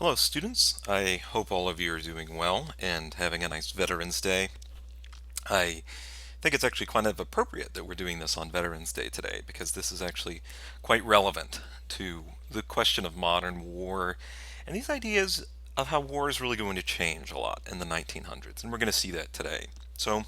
Hello, students. I hope all of you are doing well and having a nice Veterans Day. I think it's actually kind of appropriate that we're doing this on Veterans Day today because this is actually quite relevant to the question of modern war and these ideas of how war is really going to change a lot in the 1900s, and we're going to see that today. So,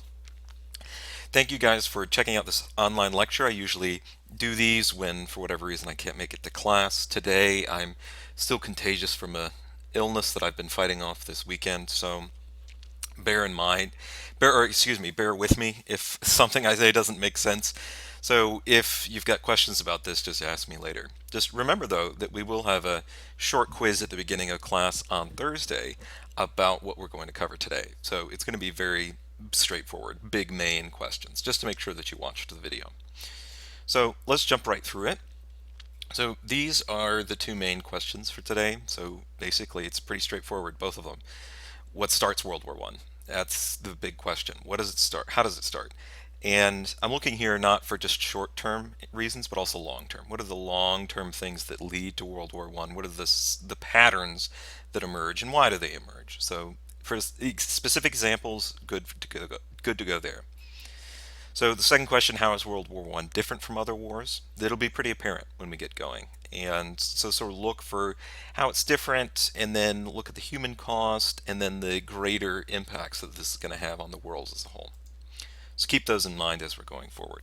thank you guys for checking out this online lecture. I usually do these when, for whatever reason, I can't make it to class. Today, I'm still contagious from a illness that I've been fighting off this weekend, so bear in mind, bear with me if something I say doesn't make sense. So if you've got questions about this, just ask me later. Just remember though that we will have a short quiz at the beginning of class on Thursday about what we're going to cover today. So it's going to be very straightforward, big main questions, just to make sure that you watched the video. So let's jump right through it. So these are the two main questions for today. So basically it's pretty straightforward, both of them. What starts World War One? That's the big question. What does it start? How does it start? And I'm looking here not for just short-term reasons, but also long-term. What are the long-term things that lead to World War One? What are the patterns that emerge, and why do they emerge? So, for specific examples, good to go there. So the second question, how is World War One different from other wars? It'll be pretty apparent when we get going. And so sort of look for how it's different and then look at the human cost and then the greater impacts that this is going to have on the world as a whole. So keep those in mind as we're going forward.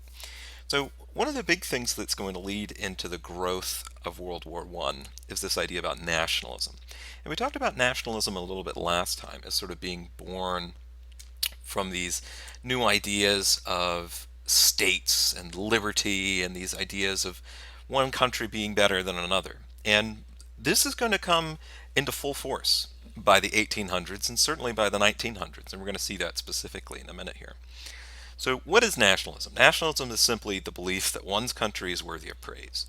So one of the big things that's going to lead into the growth of World War One is this idea about nationalism. And we talked about nationalism a little bit last time as sort of being born from these new ideas of states and liberty and these ideas of one country being better than another. And this is going to come into full force by the 1800s and certainly by the 1900s, and we're going to see that specifically in a minute here. So, what is nationalism? Nationalism is simply the belief that one's country is worthy of praise.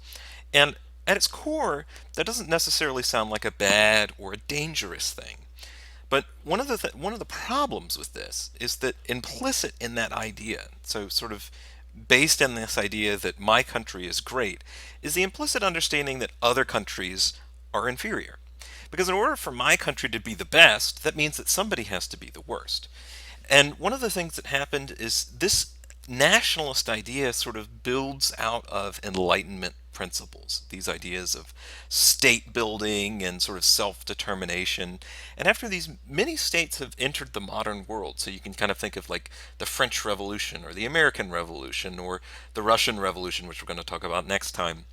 And at its core, that doesn't necessarily sound like a bad or a dangerous thing. But one of the problems with this is that implicit in that idea, so sort of based on this idea that my country is great, is the implicit understanding that other countries are inferior. Because in order for my country to be the best, that means that somebody has to be the worst. And one of the things that happened is this nationalist idea sort of builds out of Enlightenment principles, these ideas of state building and sort of self-determination. And after these, many states have entered the modern world. So you can kind of think of like the French Revolution or the American Revolution or the Russian Revolution, which we're going to talk about next time.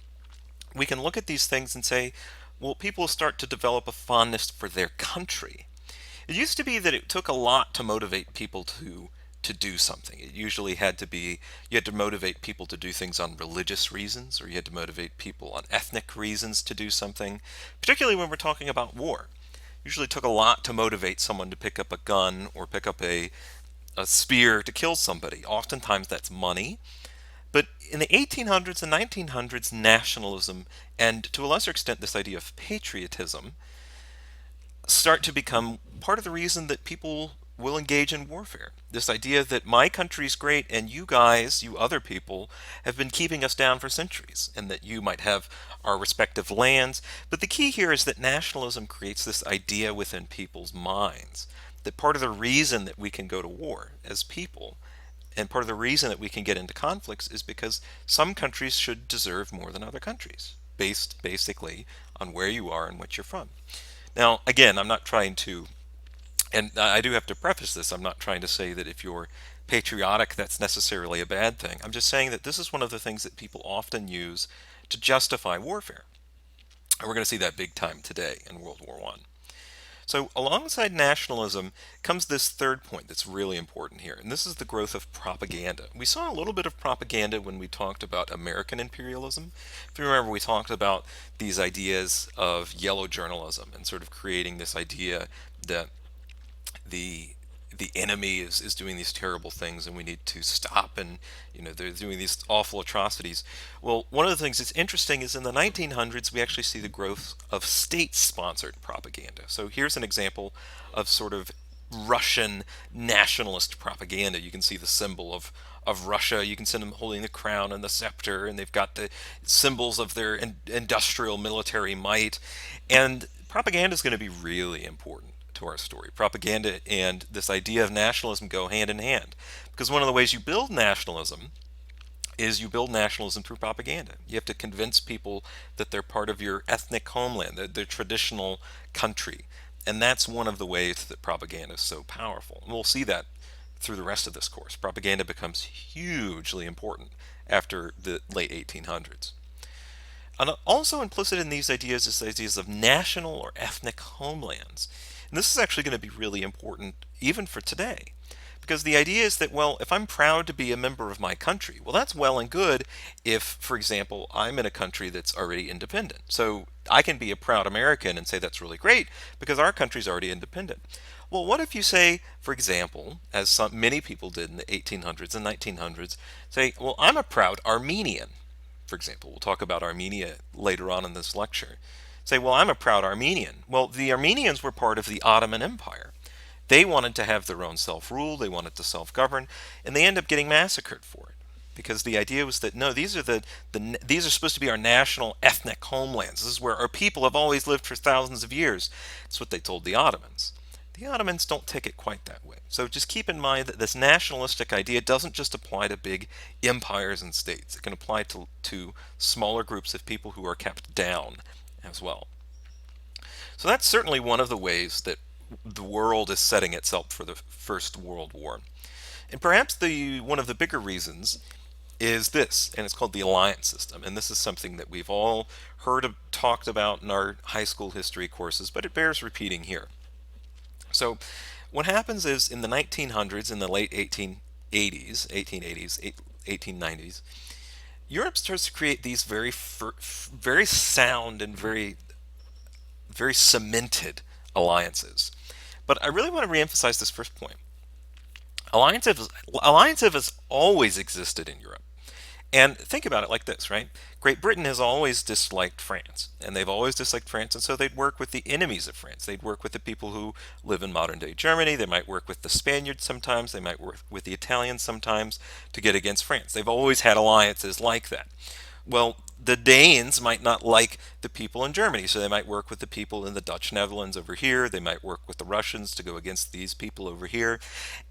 We can look at these things and say, well, people start to develop a fondness for their country. It used to be that it took a lot to motivate people to do something. It usually had to be you had to motivate people to do things on religious reasons, or you had to motivate people on ethnic reasons to do something, particularly when we're talking about war. It usually took a lot to motivate someone to pick up a gun or pick up a spear to kill somebody. Oftentimes that's money. But in the 1800s and 1900s, nationalism, and to a lesser extent this idea of patriotism, start to become part of the reason that people will engage in warfare. This idea that my country's great and you guys, you other people, have been keeping us down for centuries, and that you might have our respective lands. But the key here is that nationalism creates this idea within people's minds that part of the reason that we can go to war as people and part of the reason that we can get into conflicts is because some countries should deserve more than other countries, based basically on where you are and what you're from. Now, again, I'm not trying to, and I do have to preface this, I'm not trying to say that if you're patriotic, that's necessarily a bad thing. I'm just saying that this is one of the things that people often use to justify warfare. And we're going to see that big time today in World War One. So, alongside nationalism comes this third point that's really important here, and this is the growth of propaganda. We saw a little bit of propaganda when we talked about American imperialism. If you remember, we talked about these ideas of yellow journalism and sort of creating this idea that the enemy is doing these terrible things and we need to stop, and they're doing these awful atrocities. Well, one of the things that's interesting is in the 1900s we actually see the growth of state-sponsored propaganda. So here's an example of sort of Russian nationalist propaganda. You can see the symbol of Russia. You can see them holding the crown and the scepter, and they've got the symbols of their industrial military might. And propaganda is going to be really important to our story. Propaganda and this idea of nationalism go hand in hand, because one of the ways you build nationalism is you build nationalism through propaganda. You have to convince people that they're part of your ethnic homeland, their traditional country. And that's one of the ways that propaganda is so powerful. And we'll see that through the rest of this course. Propaganda becomes hugely important after the late 1800s. And also implicit in these ideas is the ideas of national or ethnic homelands. And this is actually going to be really important even for today. Because the idea is that, well, if I'm proud to be a member of my country, well, that's well and good if, for example, I'm in a country that's already independent. So I can be a proud American and say that's really great because our country's already independent. Well, what if you say, for example, as many people did in the 1800s and 1900s, say, well, I'm a proud Armenian, for example. We'll talk about Armenia later on in this lecture. Say, well, I'm a proud Armenian. Well, the Armenians were part of the Ottoman Empire. They wanted to have their own self-rule, they wanted to self-govern, and they end up getting massacred for it. Because the idea was that no, these are supposed to be our national ethnic homelands. This is where our people have always lived for thousands of years. That's what they told the Ottomans. The Ottomans don't take it quite that way. So just keep in mind that this nationalistic idea doesn't just apply to big empires and states. It can apply to smaller groups of people who are kept down as well. So that's certainly one of the ways that the world is setting itself for the First World War. And perhaps one of the bigger reasons is this, and it's called the alliance system. And this is something that we've all talked about in our high school history courses, but it bears repeating here. So what happens is in the 1900s, in the late 1880s, 1890s, Europe starts to create these very sound and very cemented alliances. But I really want to reemphasize this first point. Alliances has always existed in Europe. And think about it like this, right? Great Britain has always disliked France, and they've always disliked France, and so they'd work with the enemies of France. They'd work with the people who live in modern day Germany. They might work with the Spaniards sometimes. They might work with the Italians sometimes to get against France. They've always had alliances like that. Well, the Danes might not like the people in Germany, so they might work with the people in the Dutch Netherlands over here. They might work with the Russians to go against these people over here.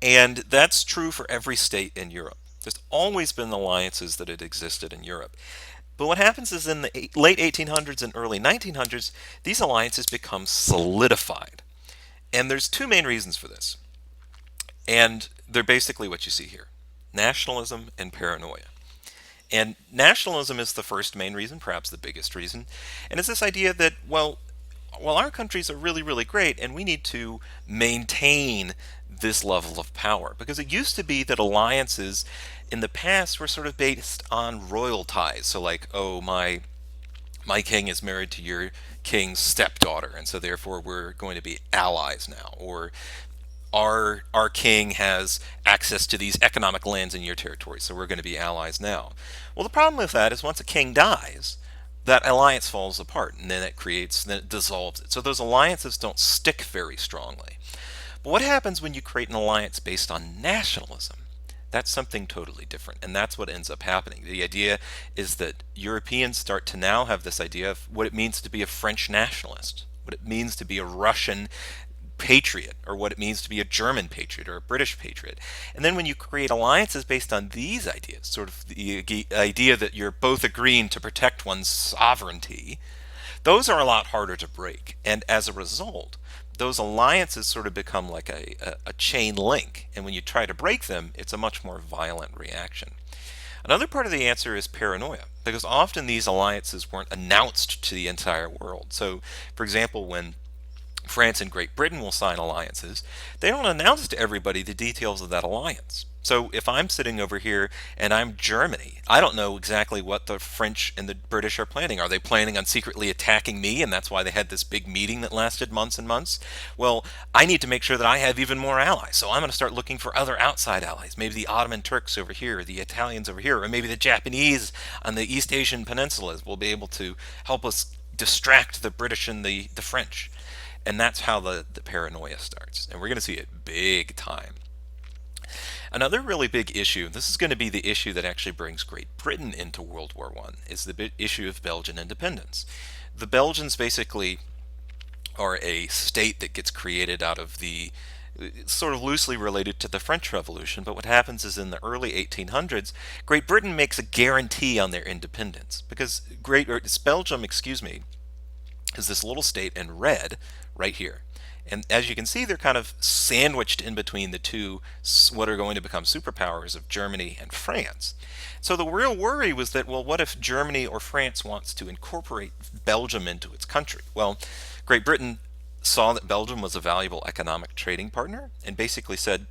And that's true for every state in Europe. There's always been alliances that had existed in Europe. But what happens is in the late 1800s and early 1900s, these alliances become solidified. And there's two main reasons for this. And they're basically what you see here: nationalism and paranoia. And nationalism is the first main reason, perhaps the biggest reason. And it's this idea that, well, our countries are really, really great, and we need to maintain this level of power. Because it used to be that alliances in the past were sort of based on royal ties. So like, oh, my king is married to your king's stepdaughter, and so therefore we're going to be allies now. Or our king has access to these economic lands in your territory, so we're going to be allies now. Well, the problem with that is once a king dies, that alliance falls apart, and then it dissolves it. So those alliances don't stick very strongly. But what happens when you create an alliance based on nationalism? That's something totally different, and that's what ends up happening. The idea is that Europeans start to now have this idea of what it means to be a French nationalist, what it means to be a Russian patriot, or what it means to be a German patriot or a British patriot. And then when you create alliances based on these ideas, sort of the idea that you're both agreeing to protect one's sovereignty, those are a lot harder to break. And as a result, those alliances sort of become like a chain link. And when you try to break them, it's a much more violent reaction. Another part of the answer is paranoia, because often these alliances weren't announced to the entire world. So, for example, when France and Great Britain will sign alliances, they don't announce to everybody the details of that alliance. So if I'm sitting over here and I'm Germany, I don't know exactly what the French and the British are planning. Are they planning on secretly attacking me, and that's why they had this big meeting that lasted months and months? Well, I need to make sure that I have even more allies, so I'm going to start looking for other outside allies. Maybe the Ottoman Turks over here, the Italians over here, or maybe the Japanese on the East Asian peninsulas will be able to help us distract the British and the French. And that's how the paranoia starts. And we're going to see it big time. Another really big issue, this is going to be the issue that actually brings Great Britain into World War I, is the issue of Belgian independence. The Belgians basically are a state that gets created out of the sort of loosely related to the French Revolution. But what happens is in the early 1800s, Great Britain makes a guarantee on their independence because it's Belgium, excuse me, is this little state in red right here. And as you can see, they're kind of sandwiched in between the two, what are going to become superpowers of Germany and France. So the real worry was that, well, what if Germany or France wants to incorporate Belgium into its country? Well, Great Britain saw that Belgium was a valuable economic trading partner and basically said,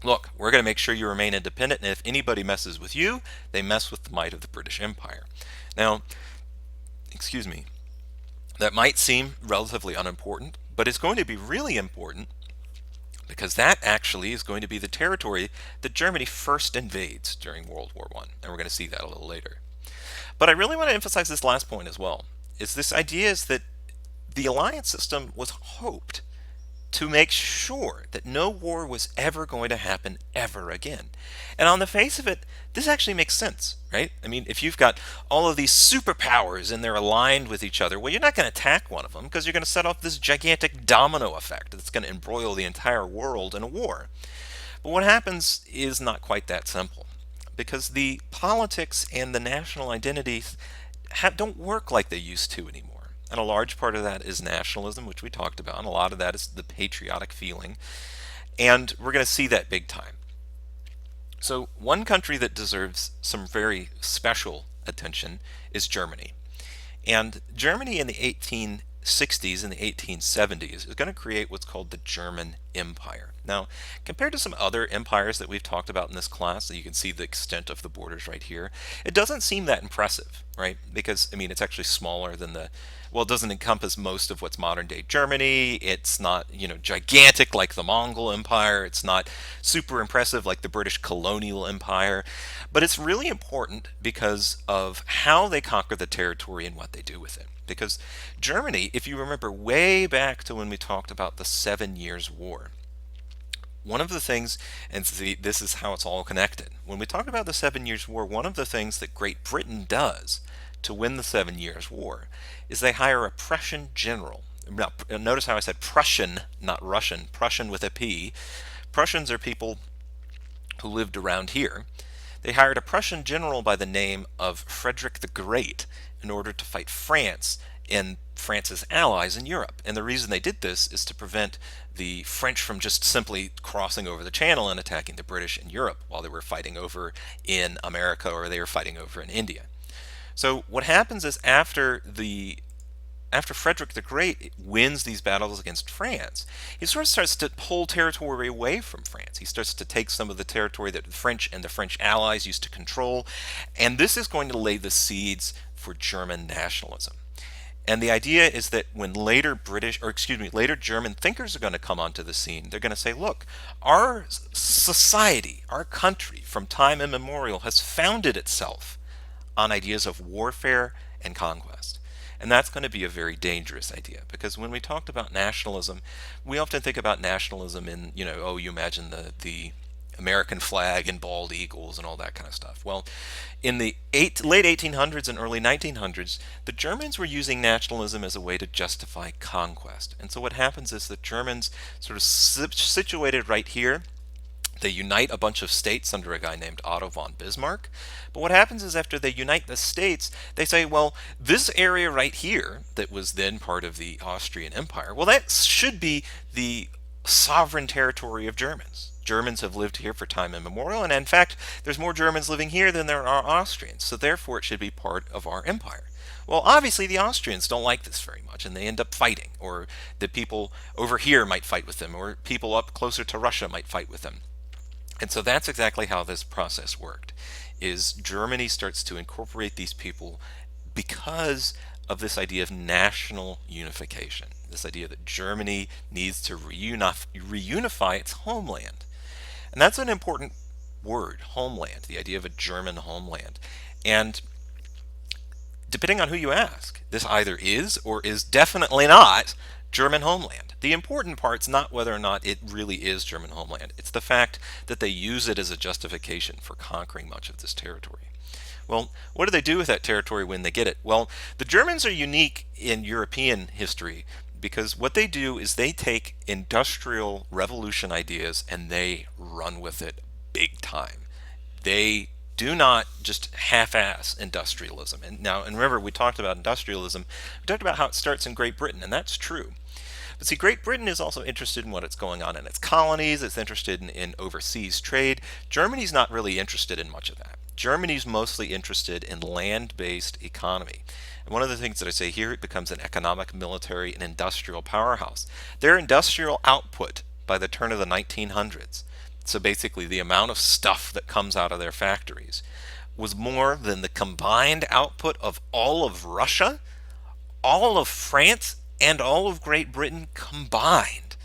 look, we're going to make sure you remain independent, and if anybody messes with you, they mess with the might of the British Empire. Now, excuse me, that might seem relatively unimportant, but it's going to be really important because that actually is going to be the territory that Germany first invades during World War I, and we're going to see that a little later. But I really want to emphasize this last point as well, is this idea is that the alliance system was hoped to make sure that no war was ever going to happen ever again. And on the face of it, this actually makes sense, right? I mean, if you've got all of these superpowers and they're aligned with each other, well, you're not going to attack one of them because you're going to set off this gigantic domino effect that's going to embroil the entire world in a war. But what happens is not quite that simple because the politics and the national identities don't work like they used to anymore. And a large part of that is nationalism, which we talked about, and a lot of that is the patriotic feeling. And we're going to see that big time. So one country that deserves some very special attention is Germany. And Germany in the 1860s and the 1870s is going to create what's called the German Empire. Now, compared to some other empires that we've talked about in this class, so you can see the extent of the borders right here, it doesn't seem that impressive, right? Because, I mean, it's actually smaller than well, it doesn't encompass most of what's modern day Germany. It's not, gigantic like the Mongol Empire. It's not super impressive like the British colonial empire. But it's really important because of how they conquer the territory and what they do with it. Because Germany, if you remember way back to when we talked about the 7 Years' War, one of the things, and see, this is how it's all connected. When we talk about the 7 Years' War, one of the things that Great Britain does to win the 7 Years' War is they hire a Prussian general. Now, notice how I said Prussian, not Russian, Prussian with a P. Prussians are people who lived around here. They hired a Prussian general by the name of Frederick the Great in order to fight France and France's allies in Europe. And the reason they did this is to prevent the French from just simply crossing over the channel and attacking the British in Europe while they were fighting over in America or they were fighting over in India. So what happens is after Frederick the Great wins these battles against France, he sort of starts to pull territory away from France. He starts to take some of the territory that the French and the French allies used to control, and this is going to lay the seeds for German nationalism. And the idea is that when later later German thinkers are going to come onto the scene, they're going to say, look, our society, our country, from time immemorial has founded itself on ideas of warfare and conquest. And that's going to be a very dangerous idea because when we talked about nationalism, we often think about nationalism in, you imagine the American flag and bald eagles and all that kind of stuff. Well, in the late 1800s and early 1900s, the Germans were using nationalism as a way to justify conquest. And so what happens is the Germans sort of situated right here, they unite a bunch of states under a guy named Otto von Bismarck. But what happens is after they unite the states, they say, well, this area right here that was then part of the Austrian Empire, well, that should be the sovereign territory of Germans. Germans have lived here for time immemorial, and in fact, there's more Germans living here than there are Austrians, so therefore it should be part of our empire. Well, obviously the Austrians don't like this very much, and they end up fighting, or the people over here might fight with them, or people up closer to Russia might fight with them. And so that's exactly how this process worked, is Germany starts to incorporate these people because of this idea of national unification, this idea that Germany needs to reunify its homeland. And that's an important word, homeland, the idea of a German homeland. And depending on who you ask, this either is or is definitely not German homeland. The important part's not whether or not it really is German homeland. It's the fact that they use it as a justification for conquering much of this territory. Well, what do they do with that territory when they get it? Well, the Germans are unique in European history because what they do is they take industrial revolution ideas and they run with it big time. They do not just half-ass industrialism. And remember, we talked about industrialism. We talked about how it starts in Great Britain, and that's true. But see, Great Britain is also interested in what's going on in its colonies. It's interested in overseas trade. Germany's not really interested in much of that. Germany's mostly interested in land-based economy. And one of the things that I say here, it becomes an economic, military, and industrial powerhouse. Their industrial output by the turn of the 1900s, so basically the amount of stuff that comes out of their factories, was more than the combined output of all of Russia, all of France, and all of Great Britain combined.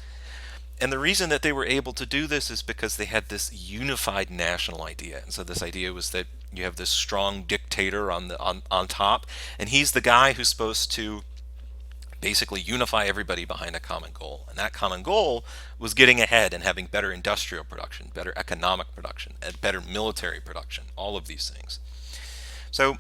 And the reason that they were able to do this is because they had this unified national idea. And so this idea was that you have this strong dictator on top, and he's the guy who's supposed to basically unify everybody behind a common goal. And that common goal was getting ahead and having better industrial production, better economic production, and better military production, all of these things. So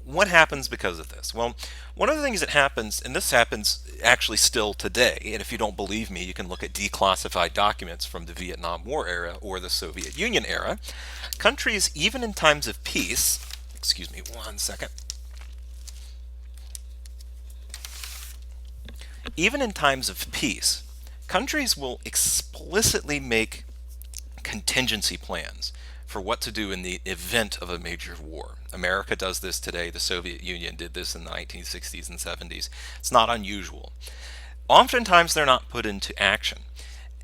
what happens because of this? Well, one of the things that happens, and this happens actually still today, and if you don't believe me, you can look at declassified documents from the Vietnam War era or the Soviet Union era. Countries, even in times of peace, excuse me one second, even in times of peace, countries will explicitly make contingency plans for what to do in the event of a major war. America does this today. The Soviet Union did this in the 1960s and 70s. It's not unusual. Oftentimes they're not put into action.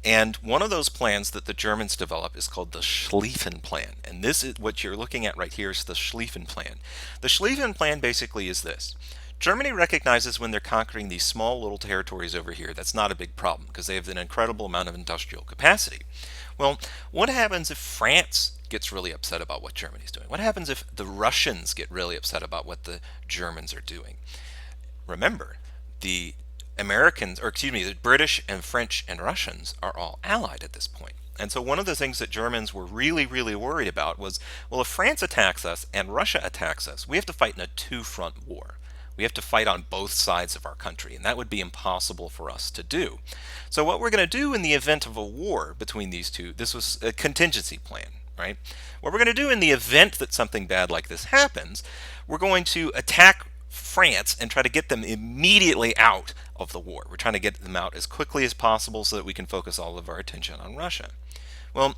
And one of those plans that the Germans develop is called the Schlieffen Plan. And this is what you're looking at right here is the Schlieffen Plan. The Schlieffen Plan basically is this. Germany recognizes when they're conquering these small little territories over here, that's not a big problem because they have an incredible amount of industrial capacity. Well, what happens if France gets really upset about what Germany's doing? What happens if the Russians get really upset about what the Germans are doing? Remember, the Americans, or excuse me, the British and French and Russians are all allied at this point. And so one of the things that Germans were really, really worried about was, well, if France attacks us and Russia attacks us, we have to fight in a two-front war. We have to fight on both sides of our country, and that would be impossible for us to do. So what we're going to do in the event of a war between these two, this was a contingency plan, right? What we're going to do in the event that something bad like this happens, we're going to attack France and try to get them immediately out of the war. We're trying to get them out as quickly as possible so that we can focus all of our attention on Russia. Well,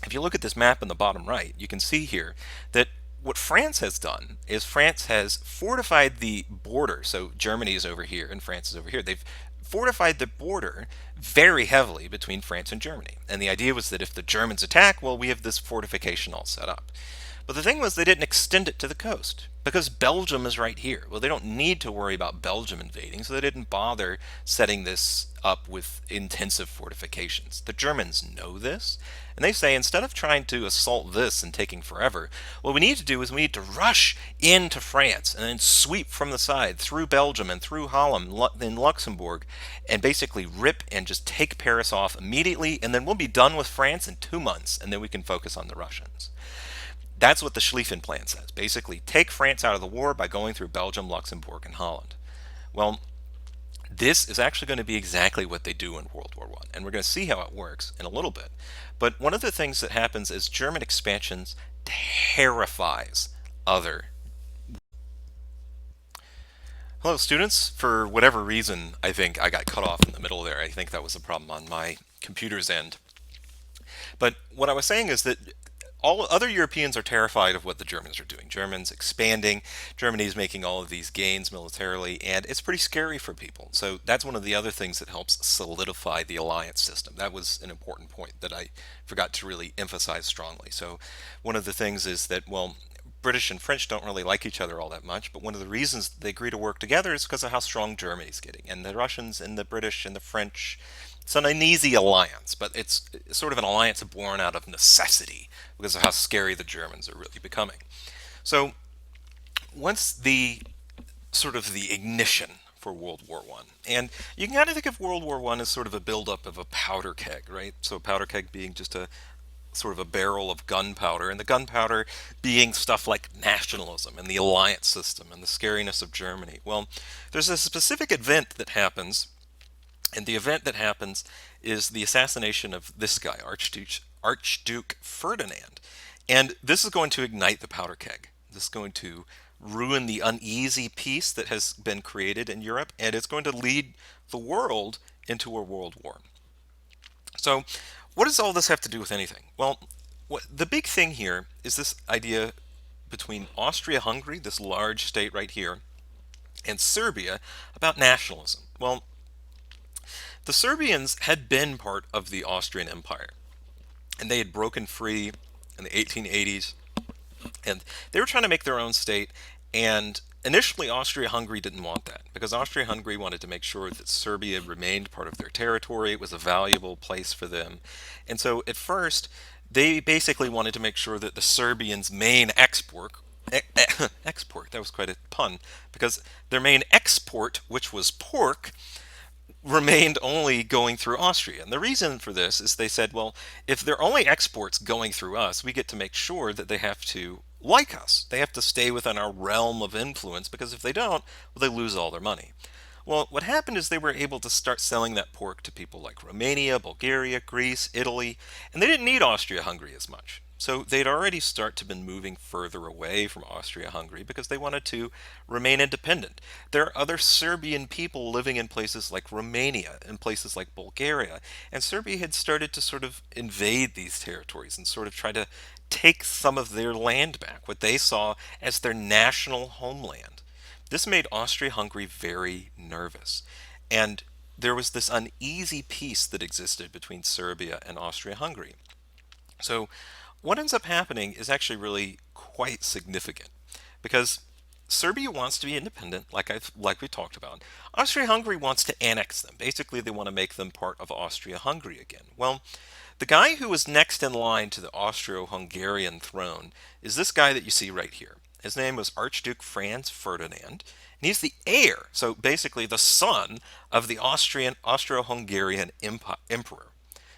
if you look at this map in the bottom right, you can see here that what France has done is France has fortified the border. So Germany is over here and France is over here. They've fortified the border very heavily between France and Germany. And the idea was that if the Germans attack, well, we have this fortification all set up. But the thing was they didn't extend it to the coast because Belgium is right here. Well, they don't need to worry about Belgium invading, so they didn't bother setting this up with intensive fortifications. The Germans know this, and they say instead of trying to assault this and taking forever, what we need to do is we need to rush into France and then sweep from the side through Belgium and through Holland and Luxembourg and basically rip and just take Paris off immediately, and then we'll be done with France in 2 months, and then we can focus on the Russians. That's what the Schlieffen Plan says. Basically, take France out of the war by going through Belgium, Luxembourg, and Holland. Well, this is actually going to be exactly what they do in World War I, and we're going to see how it works in a little bit. But one of the things that happens is German expansion terrifies other. Hello, students. For whatever reason, I think I got cut off in the middle there. I think that was a problem on my computer's end. But what I was saying is that all other Europeans are terrified of what the Germans are doing. Germans expanding, Germany's making all of these gains militarily, and it's pretty scary for people. So that's one of the other things that helps solidify the alliance system. That was an important point that I forgot to really emphasize strongly. So one of the things is that, well, British and French don't really like each other all that much, but one of the reasons they agree to work together is because of how strong Germany's getting. And the Russians and the British and the French, it's an uneasy alliance, but it's sort of an alliance born out of necessity because of how scary the Germans are really becoming. So once the sort of the ignition for World War I, and you can kind of think of World War I as sort of a buildup of a powder keg, right? So a powder keg being just a sort of a barrel of gunpowder, and the gunpowder being stuff like nationalism and the alliance system and the scariness of Germany. Well, there's a specific event that happens And the event that happens is the assassination of this guy, Archduke Ferdinand. And this is going to ignite the powder keg. This is going to ruin the uneasy peace that has been created in Europe, and it's going to lead the world into a world war. So, what does all this have to do with anything? Well, the big thing here is this idea between Austria Hungary, this large state right here, and Serbia about nationalism. Well, the Serbians had been part of the Austrian Empire, and they had broken free in the 1880s, and they were trying to make their own state. And initially, Austria-Hungary didn't want that because Austria-Hungary wanted to make sure that Serbia remained part of their territory. It was a valuable place for them, and so at first, they basically wanted to make sure that the Serbians' main export, that was quite a pun, because their main export, which was pork, remained only going through Austria. And the reason for this is they said, well, if they're only exports going through us, we get to make sure that they have to like us. They have to stay within our realm of influence because if they don't, well, they lose all their money. Well, what happened is they were able to start selling that pork to people like Romania, Bulgaria, Greece, Italy, and they didn't need Austria-Hungary as much. So they'd already start to been moving further away from Austria-Hungary because they wanted to remain independent. There are other Serbian people living in places like Romania and places like Bulgaria, and Serbia had started to sort of invade these territories and sort of try to take some of their land back, what they saw as their national homeland. This made Austria-Hungary very nervous, and there was this uneasy peace that existed between Serbia and Austria-Hungary. So, what ends up happening is actually really quite significant because Serbia wants to be independent, like we talked about. Austria-Hungary wants to annex them. Basically, they want to make them part of Austria-Hungary again. Well, the guy who was next in line to the Austro-Hungarian throne is this guy that you see right here. His name was Archduke Franz Ferdinand, and he's the heir, so basically the son of the Austro-Hungarian emperor.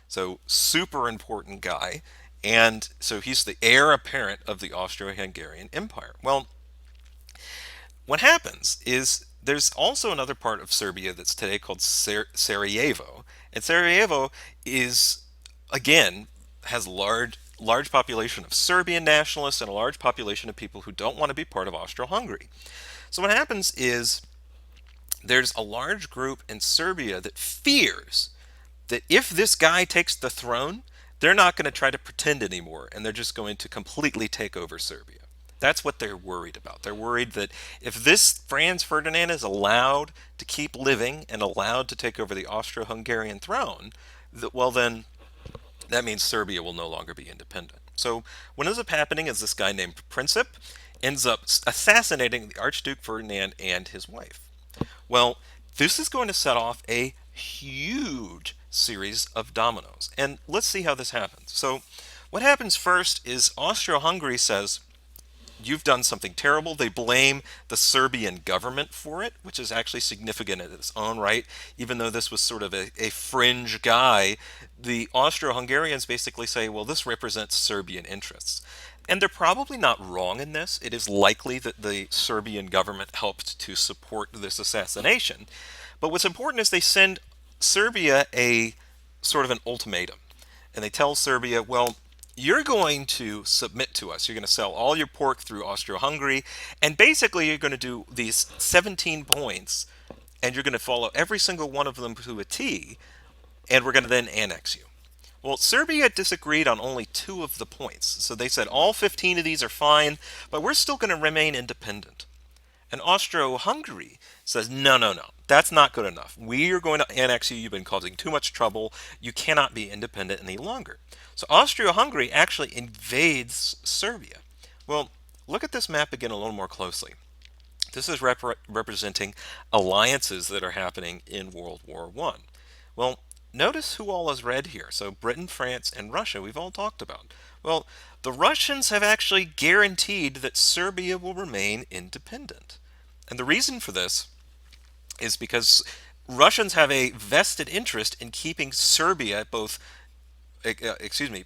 So super important guy, and so he's the heir apparent of the Austro-Hungarian Empire. Well, what happens is there's also another part of Serbia that's today called Sarajevo, and Sarajevo is again has large population of Serbian nationalists and a large population of people who don't want to be part of Austro-Hungary. So what happens is there's a large group in Serbia that fears that if this guy takes the throne, they're not going to try to pretend anymore and they're just going to completely take over Serbia. That's what they're worried about. They're worried that if this Franz Ferdinand is allowed to keep living and allowed to take over the Austro-Hungarian throne, well then that means Serbia will no longer be independent. So what ends up happening is this guy named Princip ends up assassinating the Archduke Ferdinand and his wife. Well, this is going to set off a huge series of dominoes. And let's see how this happens. So what happens first is Austria-Hungary says, you've done something terrible. They blame the Serbian government for it, which is actually significant in its own right. Even though this was sort of a fringe guy, the Austro-Hungarians basically say, well, this represents Serbian interests. And they're probably not wrong in this. It is likely that the Serbian government helped to support this assassination. But what's important is they send Serbia a sort of an ultimatum. And they tell Serbia, well, you're going to submit to us. You're going to sell all your pork through Austro-Hungary, and basically you're going to do these 17 points, and you're going to follow every single one of them to a T, and we're going to then annex you. Well, Serbia disagreed on only 2 of the points, so they said all 15 of these are fine, but we're still going to remain independent. And Austro-Hungary says, no, no, no, that's not good enough. We are going to annex you. You've been causing too much trouble. You cannot be independent any longer. So Austria-Hungary actually invades Serbia. Well, look at this map again a little more closely. This is representing alliances that are happening in World War I. Well, notice who all is red here. So Britain, France, and Russia we've all talked about. Well, the Russians have actually guaranteed that Serbia will remain independent. And the reason for this is because Russians have a vested interest in keeping Serbia both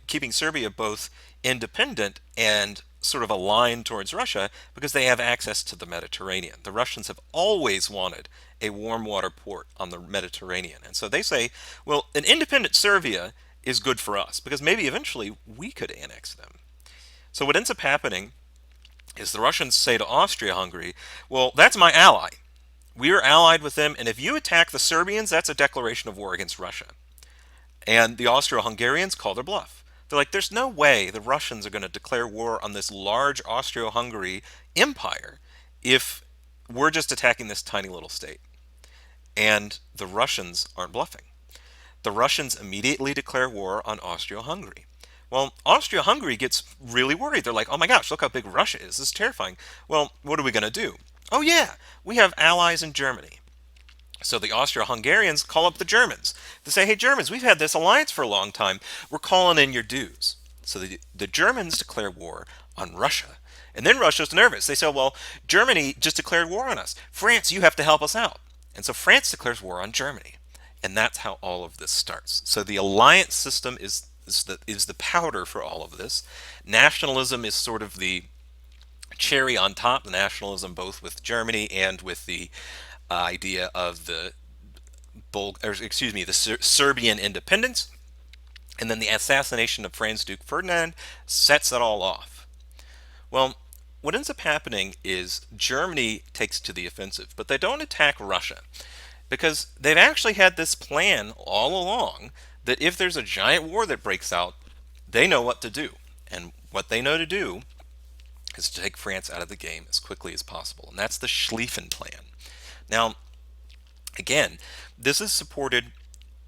keeping Serbia both independent and sort of a line towards Russia because they have access to the Mediterranean. The Russians have always wanted a warm water port on the Mediterranean. And so they say, well, an independent Serbia is good for us because maybe eventually we could annex them. So what ends up happening is the Russians say to Austria-Hungary, well, that's my ally. We are allied with them, and if you attack the Serbians, that's a declaration of war against Russia. And the Austro-Hungarians call their bluff. They're like, there's no way the Russians are going to declare war on this large Austro-Hungary empire if we're just attacking this tiny little state. And the Russians aren't bluffing. The Russians immediately declare war on Austria-Hungary. Well, Austria-Hungary gets really worried. They're like, oh my gosh, look how big Russia is. This is terrifying. Well, what are we going to do? Oh yeah, we have allies in Germany. So the Austro-Hungarians call up the Germans. They say, hey, Germans, we've had this alliance for a long time. We're calling in your dues. So the Germans declare war on Russia. And then Russia's nervous. They say, well, Germany just declared war on us. France, you have to help us out. And so France declares war on Germany. And that's how all of this starts. So the alliance system is the powder for all of this. Nationalism is sort of the cherry on top. The nationalism both with Germany and with the idea of the Serbian independence, and then the assassination of Franz Duke Ferdinand sets it all off. Well, what ends up happening is Germany takes to the offensive, but they don't attack Russia because they've actually had this plan all along that if there's a giant war that breaks out, they know what to do. And what they know to do is to take France out of the game as quickly as possible. And that's the Schlieffen Plan. Now, again, this is supported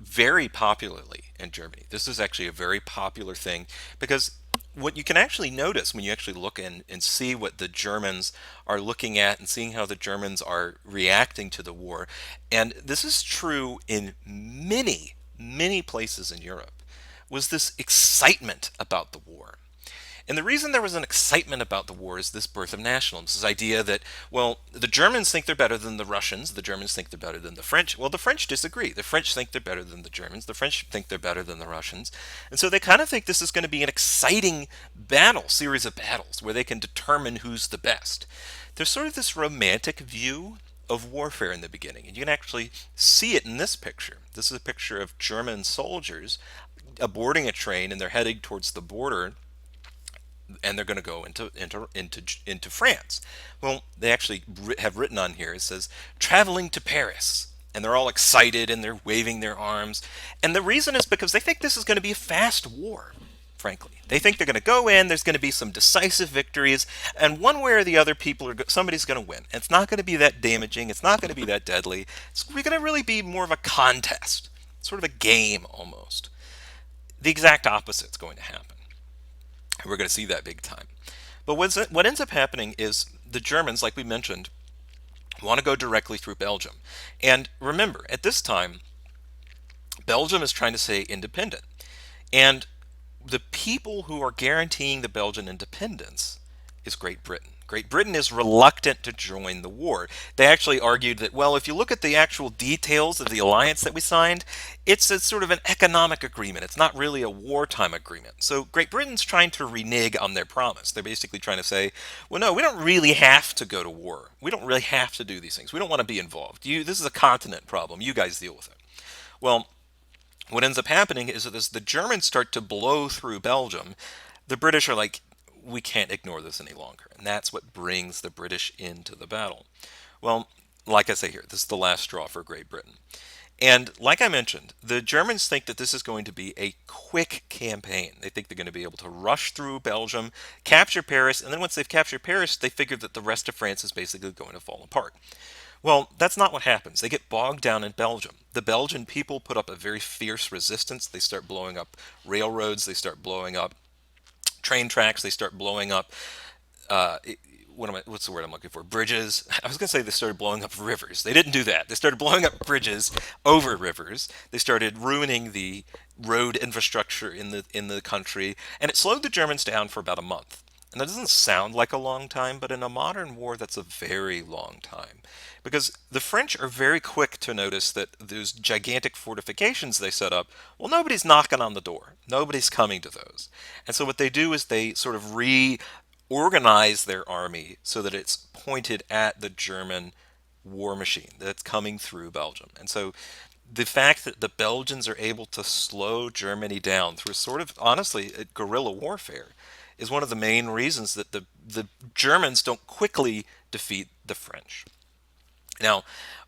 very popularly in Germany. This is actually a very popular thing because what you can actually notice when you actually look in and see what the Germans are looking at and seeing how the Germans are reacting to the war, and this is true in many, many places in Europe, was this excitement about the war. And the reason there was an excitement about the war is this birth of nationalism, this idea that, well, the Germans think they're better than the Russians, the Germans think they're better than the French. Well, the French disagree. The French think they're better than the Germans, the French think they're better than the Russians. And so they kind of think this is going to be an exciting series of battles, where they can determine who's the best. There's sort of this romantic view of warfare in the beginning, and you can actually see it in this picture. This is a picture of German soldiers boarding a train, and they're heading towards the border, and they're going to go into France. Well, they actually have written on here, it says traveling to Paris, and they're all excited and they're waving their arms. And the reason is because they think this is going to be a fast war. Frankly, they think they're going to go in, there's going to be some decisive victories, and one way or the other somebody's going to win. It's not going to be that damaging, it's not going to be that deadly. It's going to really be more of a contest, sort of a game almost. The exact opposite is going to happen. We're going to see that big time. But what ends up happening is the Germans, like we mentioned, want to go directly through Belgium. And remember, at this time, Belgium is trying to stay independent. And the people who are guaranteeing the Belgian independence is Great Britain. Great Britain is reluctant to join the war. They actually argued that, well, if you look at the actual details of the alliance that we signed, it's a sort of an economic agreement. It's not really a wartime agreement. So Great Britain's trying to renege on their promise. They're basically trying to say, well, no, we don't really have to go to war. We don't really have to do these things. We don't want to be involved. This is a continent problem. You guys deal with it. Well, what ends up happening is that as the Germans start to blow through Belgium, the British are like, we can't ignore this any longer. And that's what brings the British into the battle. Well, like I say here, this is the last straw for Great Britain. And like I mentioned, the Germans think that this is going to be a quick campaign. They think they're going to be able to rush through Belgium, capture Paris, and then once they've captured Paris, they figure that the rest of France is basically going to fall apart. Well, that's not what happens. They get bogged down in Belgium. The Belgian people put up a very fierce resistance. They start blowing up railroads. They start blowing up train tracks. They start blowing up, what's the word I'm looking for? Bridges. I was going to say they started blowing up rivers. They didn't do that. They started blowing up bridges over rivers. They started ruining the road infrastructure in the country, and it slowed the Germans down for about a month. And that doesn't sound like a long time, but in a modern war, that's a very long time. Because the French are very quick to notice that those gigantic fortifications they set up, well, nobody's knocking on the door. Nobody's coming to those. And so what they do is they sort of reorganize organize their army so that it's pointed at the German war machine that's coming through Belgium. And so the fact that the Belgians are able to slow Germany down through sort of, honestly, guerrilla warfare is one of the main reasons that the Germans don't quickly defeat the French. Now,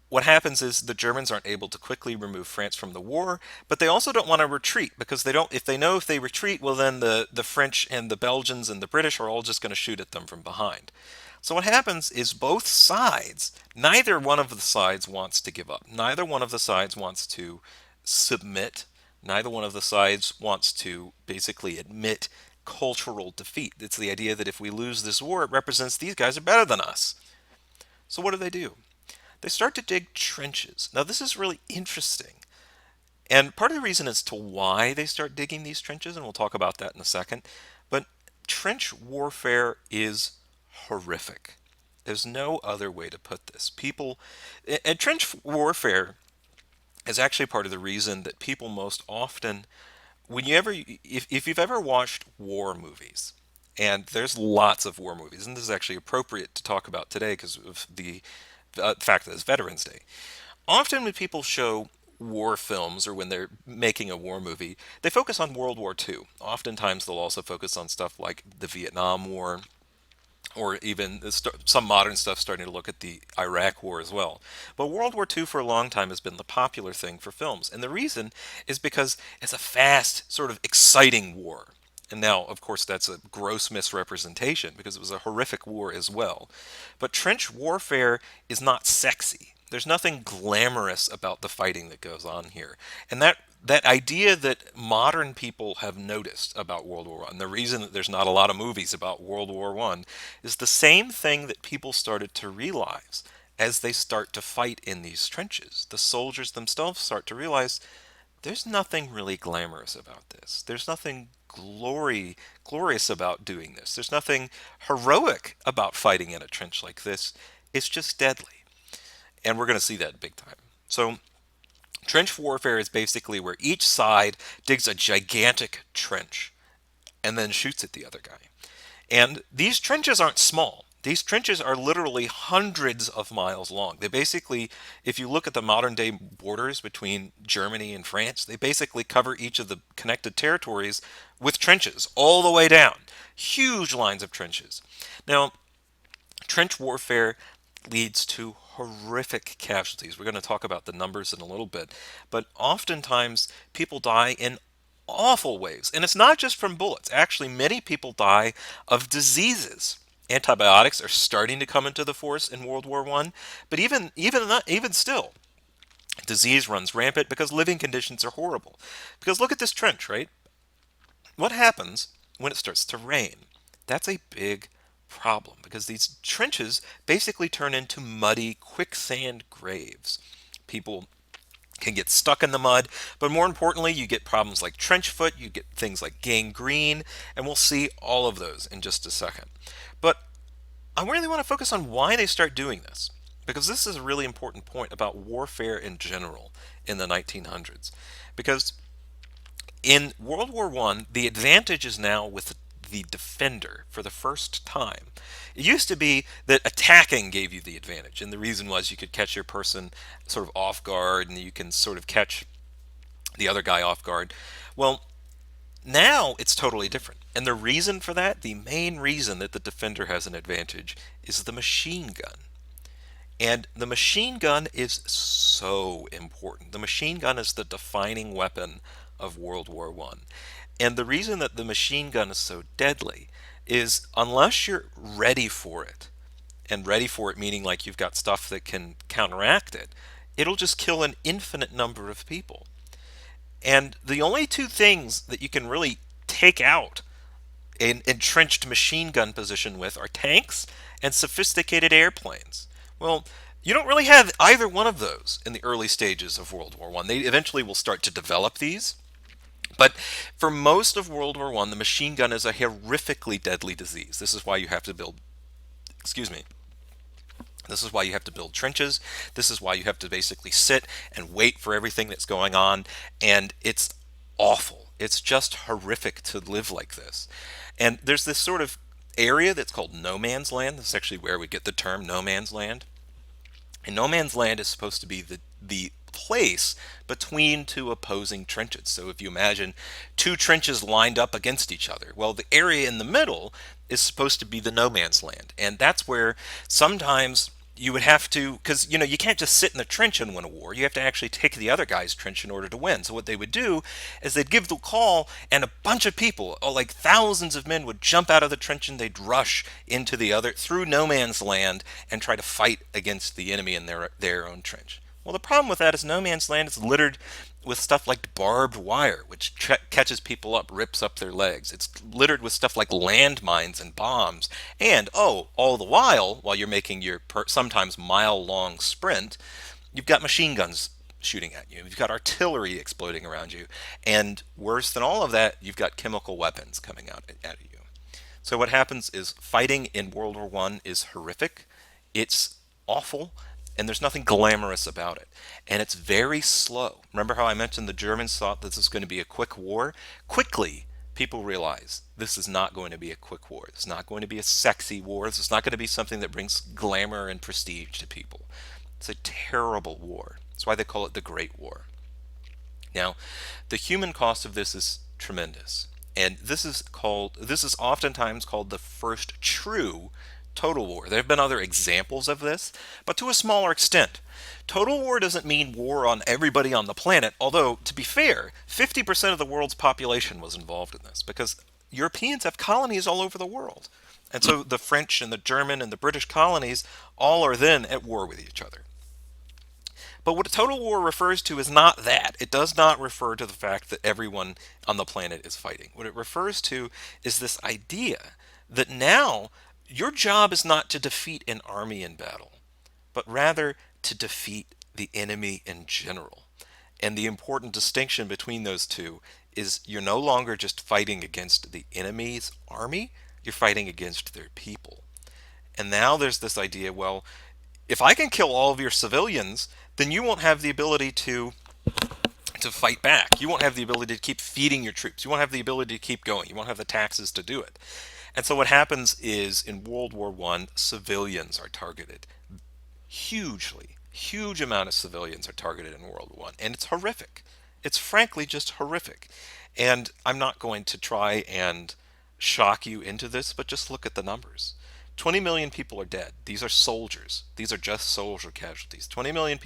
what happens is the Germans aren't able to quickly remove France from the war, but they also don't want to retreat because they don't. If they know if they retreat, well, then the French and the Belgians and the British are all just going to shoot at them from behind. So what happens is both sides, neither one of the sides wants to give up. Neither one of the sides wants to submit. Neither one of the sides wants to basically admit cultural defeat. It's the idea that if we lose this war, it represents these guys are better than us. So what do? They start to dig trenches. Now, this is really interesting. And part of the reason as to why they start digging these trenches, and we'll talk about that in a second, but trench warfare is horrific. There's no other way to put this. And trench warfare is actually part of the reason that people most often, if you've ever watched war movies, and there's lots of war movies, and this is actually appropriate to talk about today because of the fact that it's Veterans Day. Often when people show war films or when they're making a war movie, they focus on World War II. Oftentimes they'll also focus on stuff like the Vietnam War or even some modern stuff starting to look at the Iraq War as well. But World War II for a long time has been the popular thing for films. And the reason is because it's a fast, sort of exciting war. And now, of course, that's a gross misrepresentation because it was a horrific war as well. But trench warfare is not sexy. There's nothing glamorous about the fighting that goes on here. And that idea that modern people have noticed about World War One, the reason that there's not a lot of movies about World War One, is the same thing that people started to realize as they start to fight in these trenches. The soldiers themselves start to realize there's nothing really glamorous about this. There's nothing glorious about doing this. There's nothing heroic about fighting in a trench like this. It's just deadly. And we're going to see that big time. So trench warfare is basically where each side digs a gigantic trench and then shoots at the other guy. And these trenches aren't small. These trenches are literally hundreds of miles long. They basically, if you look at the modern day borders between Germany and France, they basically cover each of the connected territories with trenches all the way down. Huge lines of trenches. Now, trench warfare leads to horrific casualties. We're going to talk about the numbers in a little bit, but oftentimes people die in awful ways. And it's not just from bullets. Actually, many people die of diseases. Antibiotics are starting to come into the force in World War One, but even still, disease runs rampant because living conditions are horrible. Because look at this trench, right? What happens when it starts to rain? That's a big problem because these trenches basically turn into muddy quicksand graves. People can get stuck in the mud, but more importantly, you get problems like trench foot, you get things like gangrene, and we'll see all of those in just a second. But I really want to focus on why they start doing this, because this is a really important point about warfare in general in the 1900s. Because in World War One, the advantage is now with the defender for the first time. It used to be that attacking gave you the advantage, and the reason was you could catch your person sort of off guard and you can sort of catch the other guy off guard. Well, now it's totally different. And the reason for that, the main reason that the defender has an advantage, is the machine gun. And the machine gun is so important. The machine gun is the defining weapon of World War One. And the reason that the machine gun is so deadly is unless you're ready for it, and ready for it meaning like you've got stuff that can counteract it, it'll just kill an infinite number of people. And the only two things that you can really take out an entrenched machine gun position with are tanks and sophisticated airplanes. Well, you don't really have either one of those in the early stages of World War One. They eventually will start to develop these. But for most of World War One, the machine gun is a horrifically deadly disease. This is why you have to build, excuse me, this is why you have to build trenches. This is why you have to basically sit and wait for everything that's going on. And it's awful. It's just horrific to live like this. And there's this sort of area that's called no man's land. This is actually where we get the term no man's land. And no man's land is supposed to be the place between two opposing trenches. So if you imagine two trenches lined up against each other, well, the area in the middle is supposed to be the no man's land. And that's where sometimes you would have to, because you can't just sit in the trench and win a war. You have to actually take the other guy's trench in order to win. So what they would do is they'd give the call, and a bunch of people, like thousands of men, would jump out of the trench and they'd rush into the other through no man's land and try to fight against the enemy in their own trench. Well, the problem with that is no man's land is littered with stuff like barbed wire, which catches people up, rips up their legs. It's littered with stuff like landmines and bombs. And, oh, all the while you're making your sometimes mile-long sprint, you've got machine guns shooting at you. You've got artillery exploding around you. And worse than all of that, you've got chemical weapons coming out at you. So what happens is fighting in World War I is horrific. It's awful, and there's nothing glamorous about it. And it's very slow. Remember how I mentioned the Germans thought this was going to be a quick war? Quickly, people realize this is not going to be a quick war. It's not going to be a sexy war. This is not going to be something that brings glamour and prestige to people. It's a terrible war. That's why they call it the Great War. Now, the human cost of this is tremendous. And this is oftentimes called the first true total war. There have been other examples of this, but to a smaller extent. Total war doesn't mean war on everybody on the planet, although, to be fair, 50% of the world's population was involved in this, because Europeans have colonies all over the world. And so the French and the German and the British colonies all are then at war with each other. But what a total war refers to is not that. It does not refer to the fact that everyone on the planet is fighting. What it refers to is this idea that now your job is not to defeat an army in battle, but rather to defeat the enemy in general. And the important distinction between those two is you're no longer just fighting against the enemy's army, you're fighting against their people. And now there's this idea, well, if I can kill all of your civilians, then you won't have the ability to fight back. You won't have the ability to keep feeding your troops. You won't have the ability to keep going. You won't have the taxes to do it. And so what happens is in World War I, civilians are targeted. Huge amount of civilians are targeted in World War I. And it's horrific. It's frankly just horrific. And I'm not going to try and shock you into this, but just look at the numbers. 20 million people are dead. These are soldiers. These are just soldier casualties. 20 million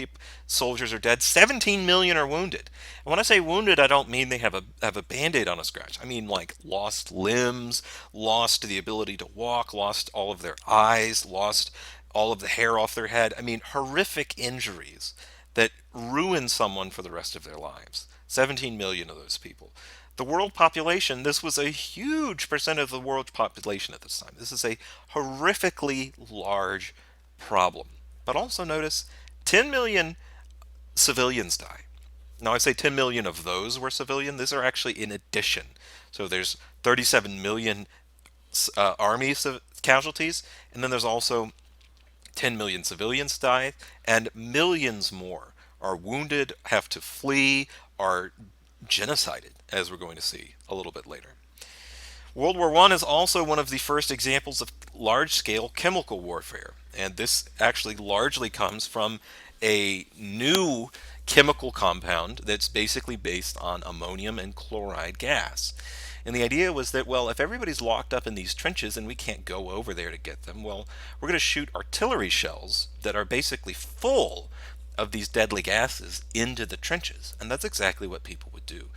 soldiers are dead. 17 million are wounded. And when I say wounded, I don't mean they have a band-aid on a scratch. I mean like lost limbs, lost the ability to walk, lost all of their eyes, lost all of the hair off their head. I mean horrific injuries that ruin someone for the rest of their lives. 17 million of those people. The world population, this was a huge percent of the world's population at this time. This is a horrifically large problem. But also notice 10 million civilians die. Now I say 10 million of those were civilian. These are actually in addition. So there's 37 million army casualties, and then there's also 10 million civilians die, and millions more are wounded, have to flee, are genocided, as we're going to see a little bit later. World War I is also one of the first examples of large-scale chemical warfare, and this actually largely comes from a new chemical compound that's basically based on ammonium and chloride gas. And the idea was that, well, if everybody's locked up in these trenches and we can't go over there to get them, well, we're going to shoot artillery shells that are basically full of these deadly gases into the trenches. And that's exactly what people would do.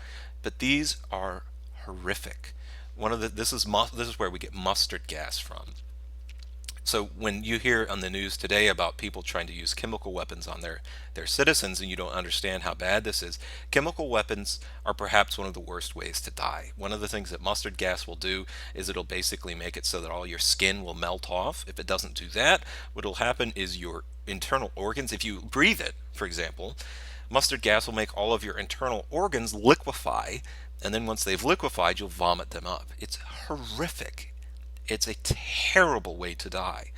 But these are horrific. This is where we get mustard gas from. So when you hear on the news today about people trying to use chemical weapons on their citizens and you don't understand how bad this is, chemical weapons are perhaps one of the worst ways to die. One of the things that mustard gas will do is it'll basically make it so that all your skin will melt off. If it doesn't do that, what will happen is your internal organs, if you breathe it, for example, mustard gas will make all of your internal organs liquefy, and then once they've liquefied, you'll vomit them up. It's horrific. It's a terrible way to die.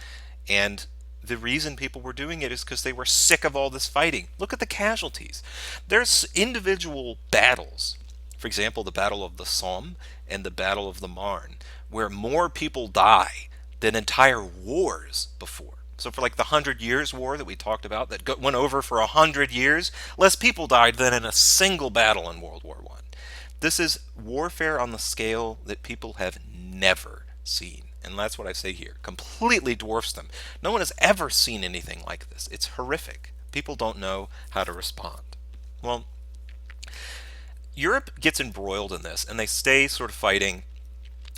And the reason people were doing it is because they were sick of all this fighting. Look at the casualties. There's individual battles. For example, the Battle of the Somme and the Battle of the Marne, where more people die than entire wars before. So for like the Hundred Years' War that we talked about, that went over for 100 years, less people died than in a single battle in World War One. This is warfare on the scale that people have never seen. And that's what I say here. Completely dwarfs them. No one has ever seen anything like this. It's horrific. People don't know how to respond. Well, Europe gets embroiled in this, and they stay sort of fighting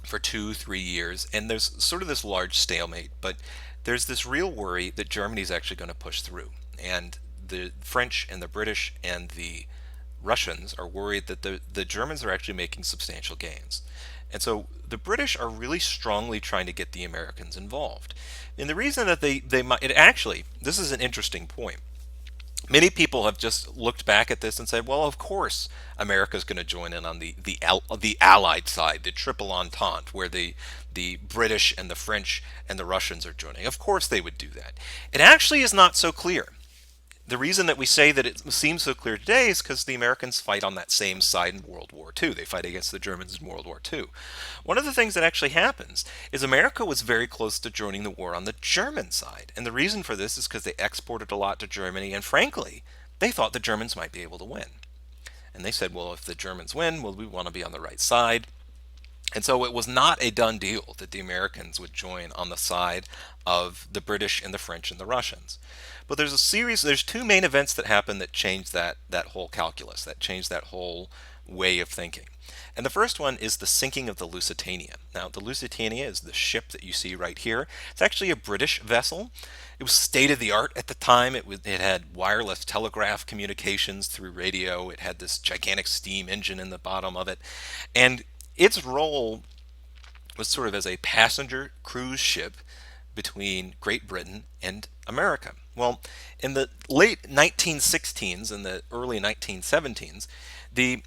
for 2, 3 years, and there's sort of this large stalemate. But there's this real worry that Germany's actually going to push through, and the French and the British and the Russians are worried that the Germans are actually making substantial gains. And so the British are really strongly trying to get the Americans involved. And the reason that they might, it actually, this is an interesting point. Many people have just looked back at this and said, well, of course America's going to join in on the Allied side, the Triple Entente, where the British and the French and the Russians are joining. Of course they would do that. It actually is not so clear. The reason that we say that it seems so clear today is because the Americans fight on that same side in World War II. They fight against the Germans in World War II. One of the things that actually happens is America was very close to joining the war on the German side. And the reason for this is because they exported a lot to Germany, and frankly, they thought the Germans might be able to win. And they said, well, if the Germans win, well, we want to be on the right side. And so it was not a done deal that the Americans would join on the side of the British and the French and the Russians. But there's two main events that happened that changed that whole calculus, that changed that whole way of thinking. And the first one is the sinking of the Lusitania. Now, the Lusitania is the ship that you see right here. It's actually a British vessel. It was state of the art at the time. It had wireless telegraph communications through radio. It had this gigantic steam engine in the bottom of it. And its role was sort of as a passenger cruise ship between Great Britain and America. Well, in the late 1916s and the early 1917s, the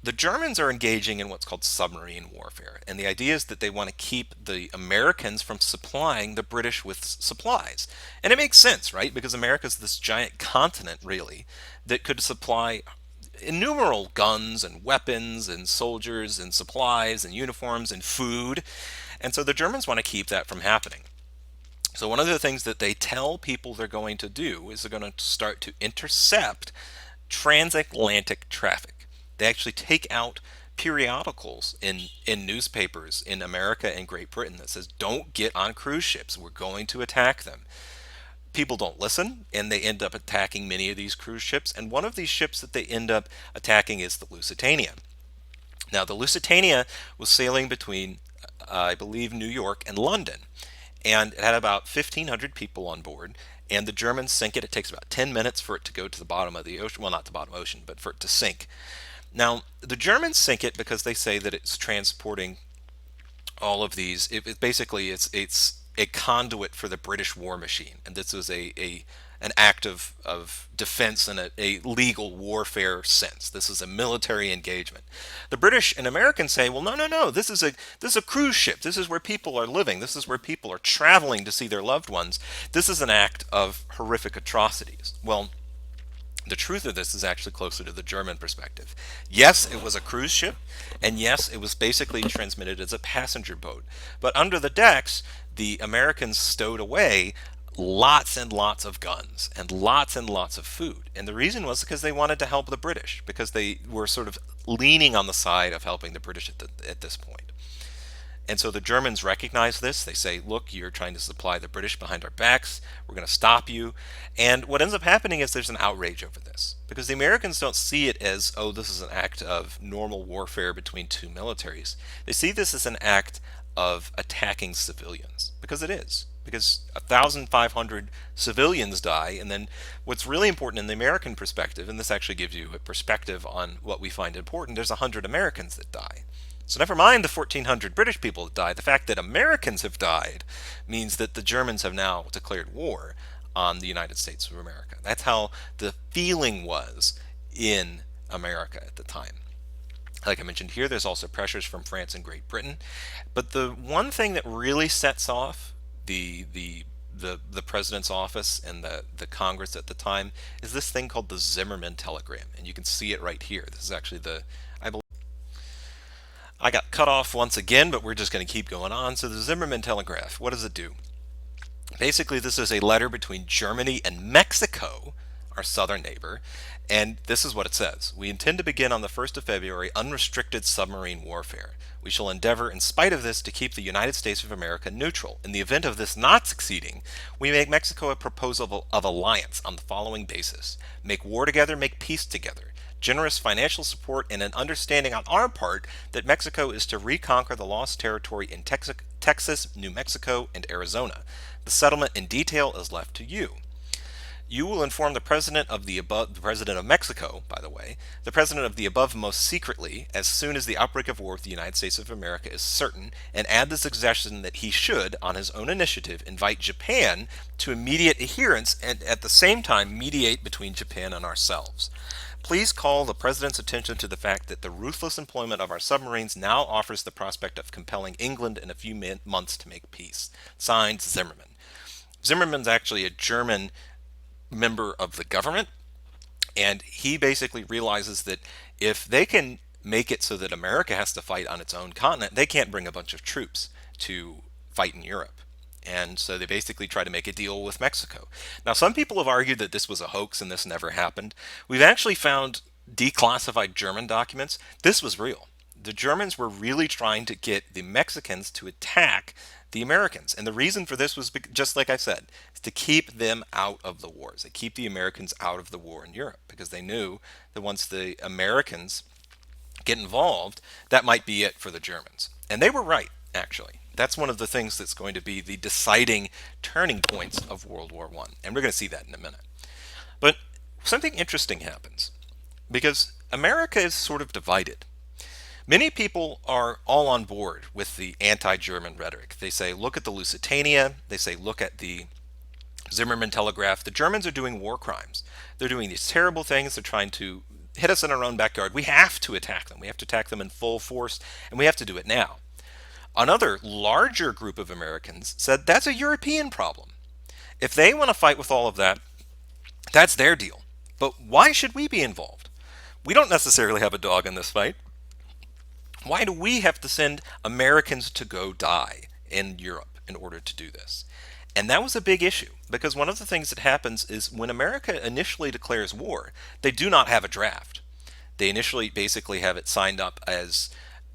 Germans are engaging in what's called submarine warfare. And the idea is that they want to keep the Americans from supplying the British with supplies. And it makes sense, right? Because America is this giant continent, really, that could supply innumerable guns and weapons and soldiers and supplies and uniforms and food. And so the Germans want to keep that from happening. So one of the things that they tell people they're going to do is they're going to start to intercept transatlantic traffic. They actually take out periodicals in newspapers in America and Great Britain that says, don't get on cruise ships, we're going to attack them. People don't listen, and they end up attacking many of these cruise ships. And one of these ships that they end up attacking is the Lusitania. Now, the Lusitania was sailing between, I believe, New York and London. And it had about 1,500 people on board. And the Germans sink it. It takes about 10 minutes for it to go to the bottom of the ocean. Well, not the bottom of the ocean, but for it to sink. Now, the Germans sink it because they say that it's transporting all of these. Basically, it's a conduit for the British war machine, and this was an act of defense in a legal warfare sense. This is a military engagement. The British and Americans say, well, no, no, no, this is a cruise ship. This is where people are living. This is where people are traveling to see their loved ones. This is an act of horrific atrocities. Well, the truth of this is actually closer to the German perspective. Yes, it was a cruise ship, and yes, it was basically transmitted as a passenger boat. But under the decks, the Americans stowed away lots and lots of guns and lots of food. And the reason was because they wanted to help the British, because they were sort of leaning on the side of helping the British at this point. And so the Germans recognize this. They say, look, you're trying to supply the British behind our backs. We're going to stop you. And what ends up happening is there's an outrage over this, because the Americans don't see it as, oh, this is an act of normal warfare between two militaries. They see this as an act of attacking civilians, because it is. Because 1,500 civilians die, and then what's really important in the American perspective, and this actually gives you a perspective on what we find important, there's 100 Americans that die. So never mind the 1,400 British people that died. The fact that Americans have died means that the Germans have now declared war on the United States of America. That's how the feeling was in America at the time. Like I mentioned here, there's also pressures from France and Great Britain. But the one thing that really sets off the president's office and the Congress at the time is this thing called the Zimmerman telegram. And you can see it right here. This is actually I got cut off once again, but we're just going to keep going on. So the Zimmermann Telegraph, what does it do? Basically, this is a letter between Germany and Mexico, our southern neighbor, and this is what it says. We intend to begin on the 1st of February unrestricted submarine warfare. We shall endeavor, in spite of this, to keep the United States of America neutral. In the event of this not succeeding, we make Mexico a proposal of alliance on the following basis: make war together, make peace together. Generous financial support and an understanding on our part that Mexico is to reconquer the lost territory in Texas, New Mexico, and Arizona. The settlement in detail is left to you. You will inform the president of Mexico, by the way, the president of the above most secretly, as soon as the outbreak of war with the United States of America is certain, and add the suggestion that he should, on his own initiative, invite Japan to immediate adherence and at the same time mediate between Japan and ourselves. Please call the President's attention to the fact that the ruthless employment of our submarines now offers the prospect of compelling England in a few months to make peace. Signed, Zimmermann. Zimmermann's actually a German member of the government, and he basically realizes that if they can make it so that America has to fight on its own continent, they can't bring a bunch of troops to fight in Europe. And so they basically try to make a deal with Mexico. Now, some people have argued that this was a hoax and this never happened. We've actually found declassified German documents. This was real. The Germans were really trying to get the Mexicans to attack the Americans. And the reason for this was, just like I said, is to keep them out of the wars, to keep the Americans out of the war in Europe, because they knew that once the Americans get involved, that might be it for the Germans. And they were right, actually. That's one of the things that's going to be the deciding turning points of World War I. And we're going to see that in a minute. But something interesting happens, because America is sort of divided. Many people are all on board with the anti-German rhetoric. They say, look at the Lusitania. They say, look at the Zimmermann Telegraph. The Germans are doing war crimes. They're doing these terrible things. They're trying to hit us in our own backyard. We have to attack them. We have to attack them in full force, and we have to do it now. Another larger group of Americans said that's a European problem. If they want to fight with all of that, that's their deal. But why should we be involved? We don't necessarily have a dog in this fight. Why do we have to send Americans to go die in Europe in order to do this? And that was a big issue, because one of the things that happens is when America initially declares war, they do not have a draft. They initially basically have it signed up as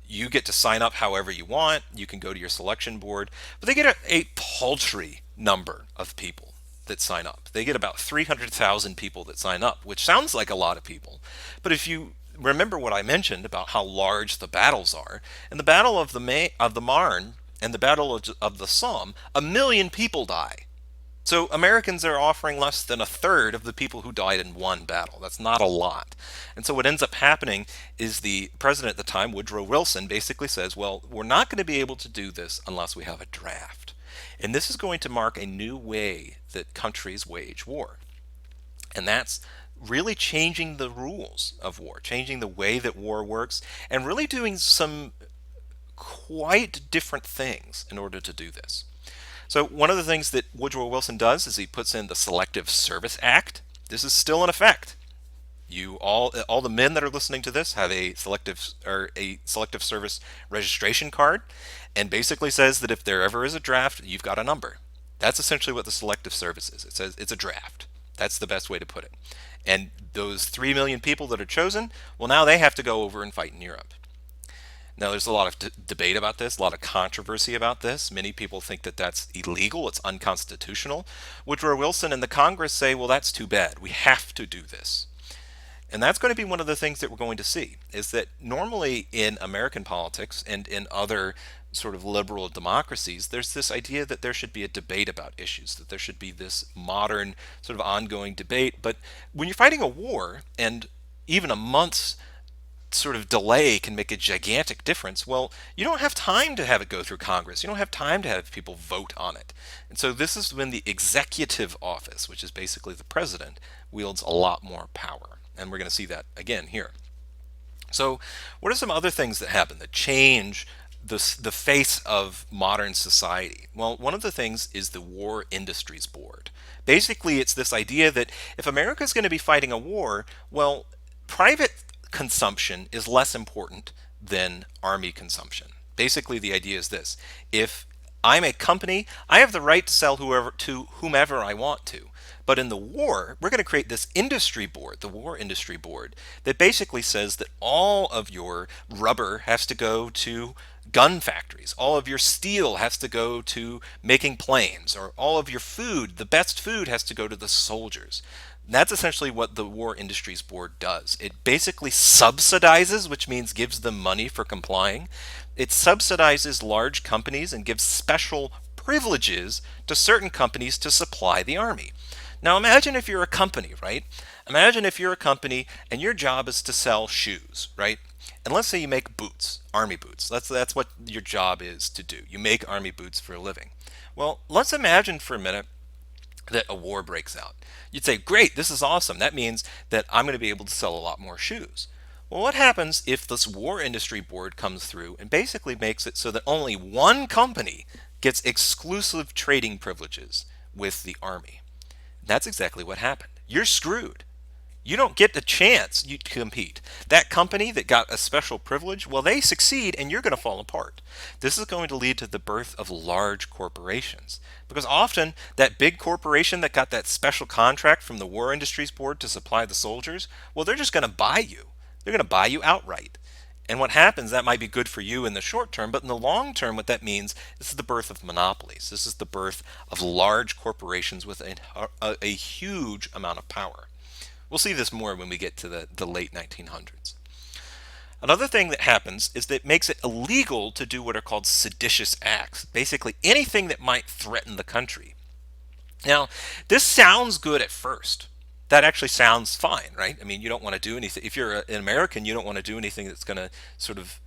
you get to sign up however you want. You can go to your selection board, but they get a paltry number of people that sign up. They get about 300,000 people that sign up, which sounds like a lot of people. But if you remember what I mentioned about how large the battles are, in the Battle of the Marne and the Battle of the Somme, 1 million people die. So Americans are offering less than a third of the people who died in one battle. That's not a lot. And so what ends up happening is the president at the time, Woodrow Wilson, basically says, well, we're not going to be able to do this unless we have a draft. And this is going to mark a new way that countries wage war. And that's really changing the rules of war, changing the way that war works, and really doing some quite different things in order to do this. So one of the things that Woodrow Wilson does is he puts in the Selective Service Act. This is still in effect. You all the men that are listening to this have a selective service registration card, and basically says that if there ever is a draft, you've got a number. That's essentially what the selective service is. It says it's a draft. That's the best way to put it. And those 3 million people that are chosen, well, now they have to go over and fight in Europe. Now, there's a lot of debate about this, a lot of controversy about this. Many people think that that's illegal, it's unconstitutional. Woodrow Wilson and the Congress say, well, that's too bad. We have to do this. And that's going to be one of the things that we're going to see, is that normally in American politics and in other sort of liberal democracies, there's this idea that there should be a debate about issues, that there should be this modern sort of ongoing debate. But when you're fighting a war, and even a month's sort of delay can make a gigantic difference, well, you don't have time to have it go through Congress. You don't have time to have people vote on it. And so this is when the executive office, which is basically the president, wields a lot more power. And we're going to see that again here. So what are some other things that happen that change the face of modern society? Well, one of the things is the War Industries Board. Basically, it's this idea that if America is going to be fighting a war, well, private consumption is less important than army consumption. Basically, the idea is this: if I'm a company, I have the right to sell whomever I want to. But in the war, we're going to create this industry board, the War Industry Board, that basically says that all of your rubber has to go to gun factories, all of your steel has to go to making planes, or all of your food, the best food, has to go to the soldiers. That's essentially what the War Industries Board does. It basically subsidizes, which means gives them money for complying. It subsidizes large companies and gives special privileges to certain companies to supply the army. Now imagine if you're a company, right? Imagine if you're a company and your job is to sell shoes, right? And let's say you make boots, army boots. That's what your job is to do. You make army boots for a living. Well, let's imagine for a minute that a war breaks out. You'd say, great, this is awesome. That means that I'm going to be able to sell a lot more shoes. Well, what happens if this War Industry Board comes through and basically makes it so that only one company gets exclusive trading privileges with the army? That's exactly what happened. You're screwed. You don't get the chance to compete. That company that got a special privilege, well, they succeed and you're going to fall apart. This is going to lead to the birth of large corporations. Because often that big corporation that got that special contract from the War Industries Board to supply the soldiers, well, they're just going to buy you. They're going to buy you outright. And what happens, that might be good for you in the short term, but in the long term, what that means, this is the birth of monopolies. This is the birth of large corporations with a huge amount of power. We'll see this more when we get to the late 1900s. Another thing that happens is that it makes it illegal to do what are called seditious acts, basically anything that might threaten the country. Now, this sounds good at first. That actually sounds fine, right? I mean, you don't want to do anything. If you're an American, you don't want to do anything that's going to sort of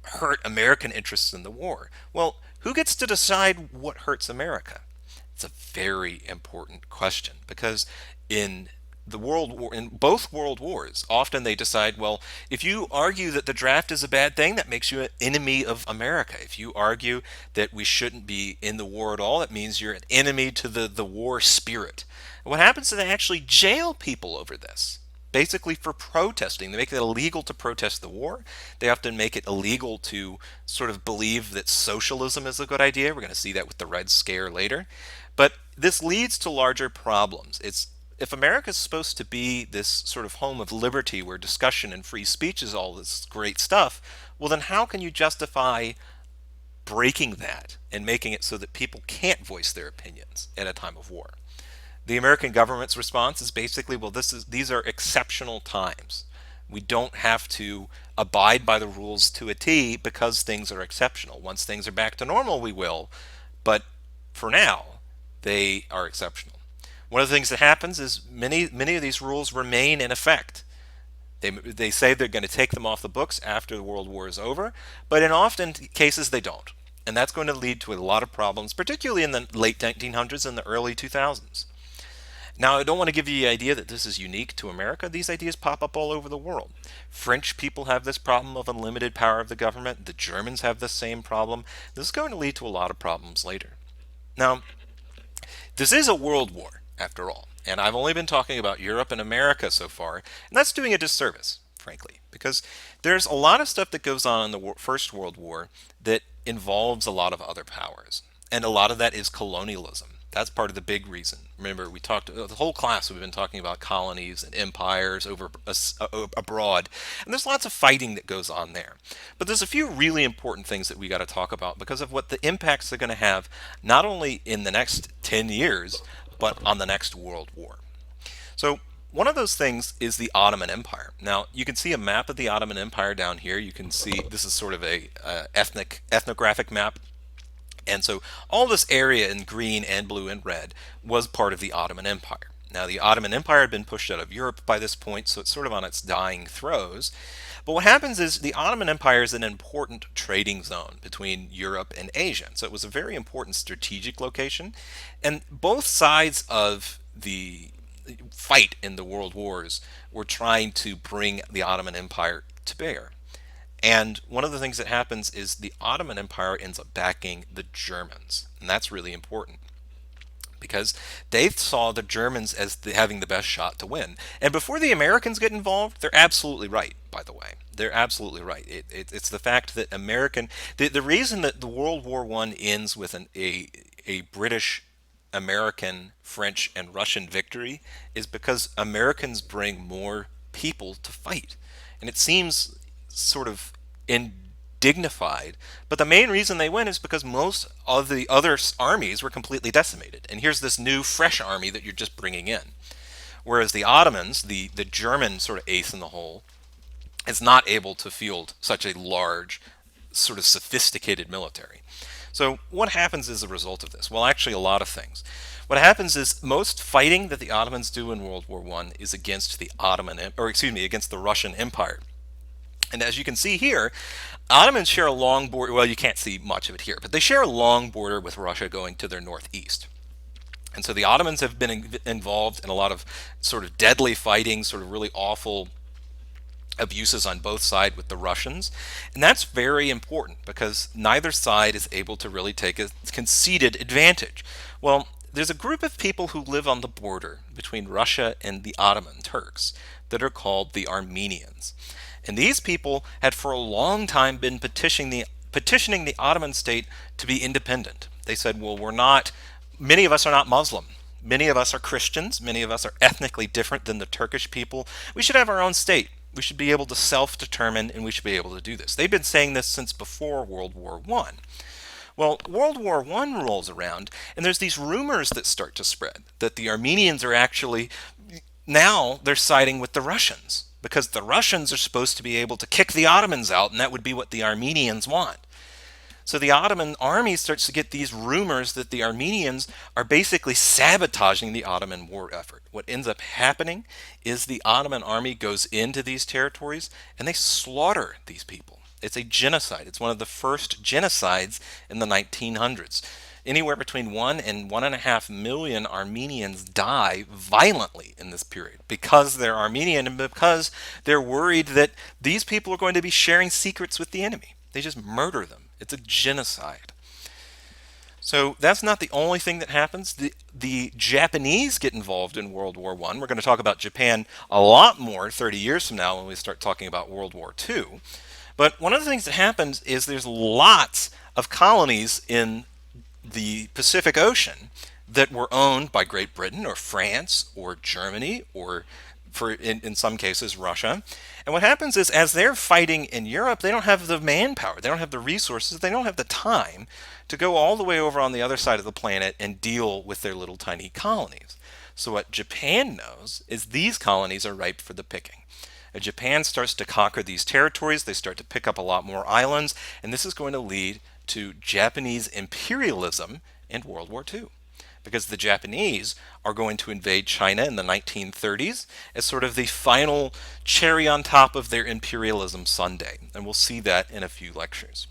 hurt American interests in the war. Well, who gets to decide what hurts America? It's a very important question because in in both world wars, often they decide, well, if you argue that the draft is a bad thing, that makes you an enemy of America. If you argue that we shouldn't be in the war at all, that means you're an enemy to the war spirit. And what happens is they actually jail people over this, basically for protesting. They make it illegal to protest the war. They often make it illegal to sort of believe that socialism is a good idea. We're going to see that with the Red Scare later. But this leads to larger problems. If America is supposed to be this sort of home of liberty where discussion and free speech is all this great stuff, well, then how can you justify breaking that and making it so that people can't voice their opinions at a time of war? The American government's response is basically, well, these are exceptional times. We don't have to abide by the rules to a T because things are exceptional. Once things are back to normal, we will. But for now, they are exceptional. One of the things that happens is many of these rules remain in effect. They say they're going to take them off the books after the World War is over, but in often cases they don't. And that's going to lead to a lot of problems, particularly in the late 1900s and the early 2000s. Now, I don't want to give you the idea that this is unique to America. These ideas pop up all over the world. French people have this problem of unlimited power of the government. The Germans have the same problem. This is going to lead to a lot of problems later. Now, this is a world war, after all. And I've only been talking about Europe and America so far, and that's doing a disservice, frankly, because there's a lot of stuff that goes on in the First World War that involves a lot of other powers. And a lot of that is colonialism. That's part of the big reason. Remember, we talked the whole class. We've been talking about colonies and empires over abroad, and there's lots of fighting that goes on there. But there's a few really important things that we got to talk about because of what the impacts they're going to have, not only in the next 10 years, but on the next World War. So one of those things is the Ottoman Empire. Now, you can see a map of the Ottoman Empire down here. You can see this is sort of a ethnographic map. And so all this area in green and blue and red was part of the Ottoman Empire. Now, the Ottoman Empire had been pushed out of Europe by this point, so it's sort of on its dying throes. But what happens is the Ottoman Empire is an important trading zone between Europe and Asia. So it was a very important strategic location. And both sides of the fight in the world wars were trying to bring the Ottoman Empire to bear. And one of the things that happens is the Ottoman Empire ends up backing the Germans. And that's really important because they saw the Germans as having the best shot to win. And before the Americans get involved, they're absolutely right, by the way. They're absolutely right. It's the fact that the reason that the World War One ends with a British, American, French, and Russian victory is because Americans bring more people to fight. And it seems sort of dignified. But the main reason they win is because most of the other armies were completely decimated. And here's this new, fresh army that you're just bringing in. Whereas the Ottomans, the German sort of ace in the hole, is not able to field such a large, sort of sophisticated military. So what happens as a result of this? Well, actually, a lot of things. What happens is most fighting that the Ottomans do in World War One is against the against the Russian Empire. And as you can see here, Ottomans share a long border. Well, you can't see much of it here, but they share a long border with Russia going to their northeast. And so the Ottomans have been involved in a lot of sort of deadly fighting, sort of really awful abuses on both sides with the Russians. And that's very important because neither side is able to really take a conceded advantage. Well, there's a group of people who live on the border between Russia and the Ottoman Turks that are called the Armenians. And these people had for a long time been petitioning the Ottoman state to be independent. They said, well, many of us are not Muslim. Many of us are Christians. Many of us are ethnically different than the Turkish people. We should have our own state. We should be able to self-determine, and we should be able to do this. They've been saying this since before World War One. Well, World War One rolls around, and there's these rumors that start to spread that the Armenians are actually now they're siding with the Russians because the Russians are supposed to be able to kick the Ottomans out, and that would be what the Armenians want. So the Ottoman army starts to get these rumors that the Armenians are basically sabotaging the Ottoman war effort. What ends up happening is the Ottoman army goes into these territories and they slaughter these people. It's a genocide. It's one of the first genocides in the 1900s. Anywhere between 1 and 1.5 million Armenians die violently in this period because they're Armenian and because they're worried that these people are going to be sharing secrets with the enemy. They just murder them. It's a genocide. So that's not the only thing that happens. The Japanese get involved in World War One. We're going to talk about Japan a lot more 30 years from now when we start talking about World War Two. But one of the things that happens is there's lots of colonies in the Pacific Ocean that were owned by Great Britain or France or Germany or in some cases Russia. And what happens is as they're fighting in Europe, they don't have the manpower, they don't have the resources, they don't have the time to go all the way over on the other side of the planet and deal with their little tiny colonies. So what Japan knows is these colonies are ripe for the picking. And Japan starts to conquer these territories, they start to pick up a lot more islands, and this is going to lead to Japanese imperialism in World War II. Because the Japanese are going to invade China in the 1930s as sort of the final cherry on top of their imperialism sundae. And we'll see that in a few lectures.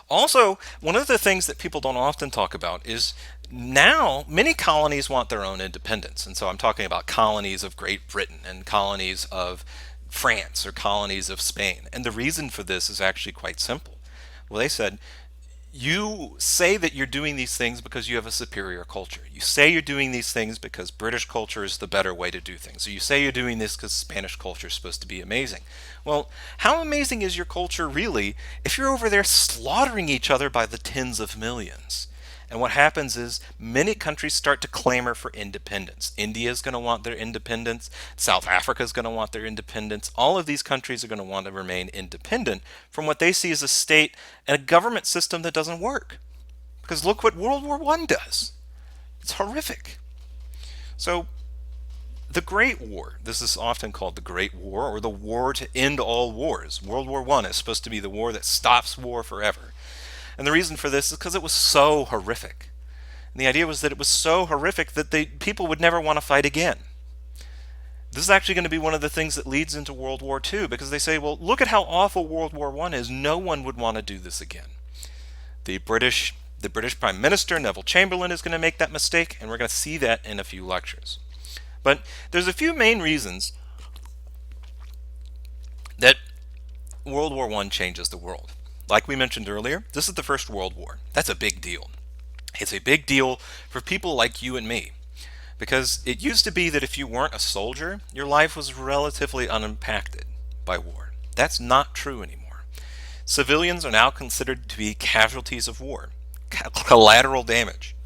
Also, one of the things that people don't often talk about is now many colonies want their own independence. And so I'm talking about colonies of Great Britain and colonies of France or colonies of Spain. And the reason for this is actually quite simple. Well, they said, you say that you're doing these things because you have a superior culture. You say you're doing these things because British culture is the better way to do things. So you say you're doing this because Spanish culture is supposed to be amazing. Well, how amazing is your culture really if you're over there slaughtering each other by the tens of millions? And what happens is many countries start to clamor for independence. India is going to want their independence. South Africa is going to want their independence. All of these countries are going to want to remain independent from what they see as a state and a government system that doesn't work. Because look what World War I does. It's horrific. So the Great War, this is often called the Great War or the war to end all wars. World War I is supposed to be the war that stops war forever. And the reason for this is because it was so horrific. And the idea was that it was so horrific that people would never want to fight again. This is actually going to be one of the things that leads into World War II because they say, well, look at how awful World War I is. No one would want to do this again. The British Prime Minister, Neville Chamberlain, is going to make that mistake, and we're going to see that in a few lectures. But there's a few main reasons that World War I changes the world. Like we mentioned earlier, this is the First World War. That's a big deal. It's a big deal for people like you and me, because it used to be that if you weren't a soldier, your life was relatively unimpacted by war. That's not true anymore. Civilians are now considered to be casualties of war, collateral damage.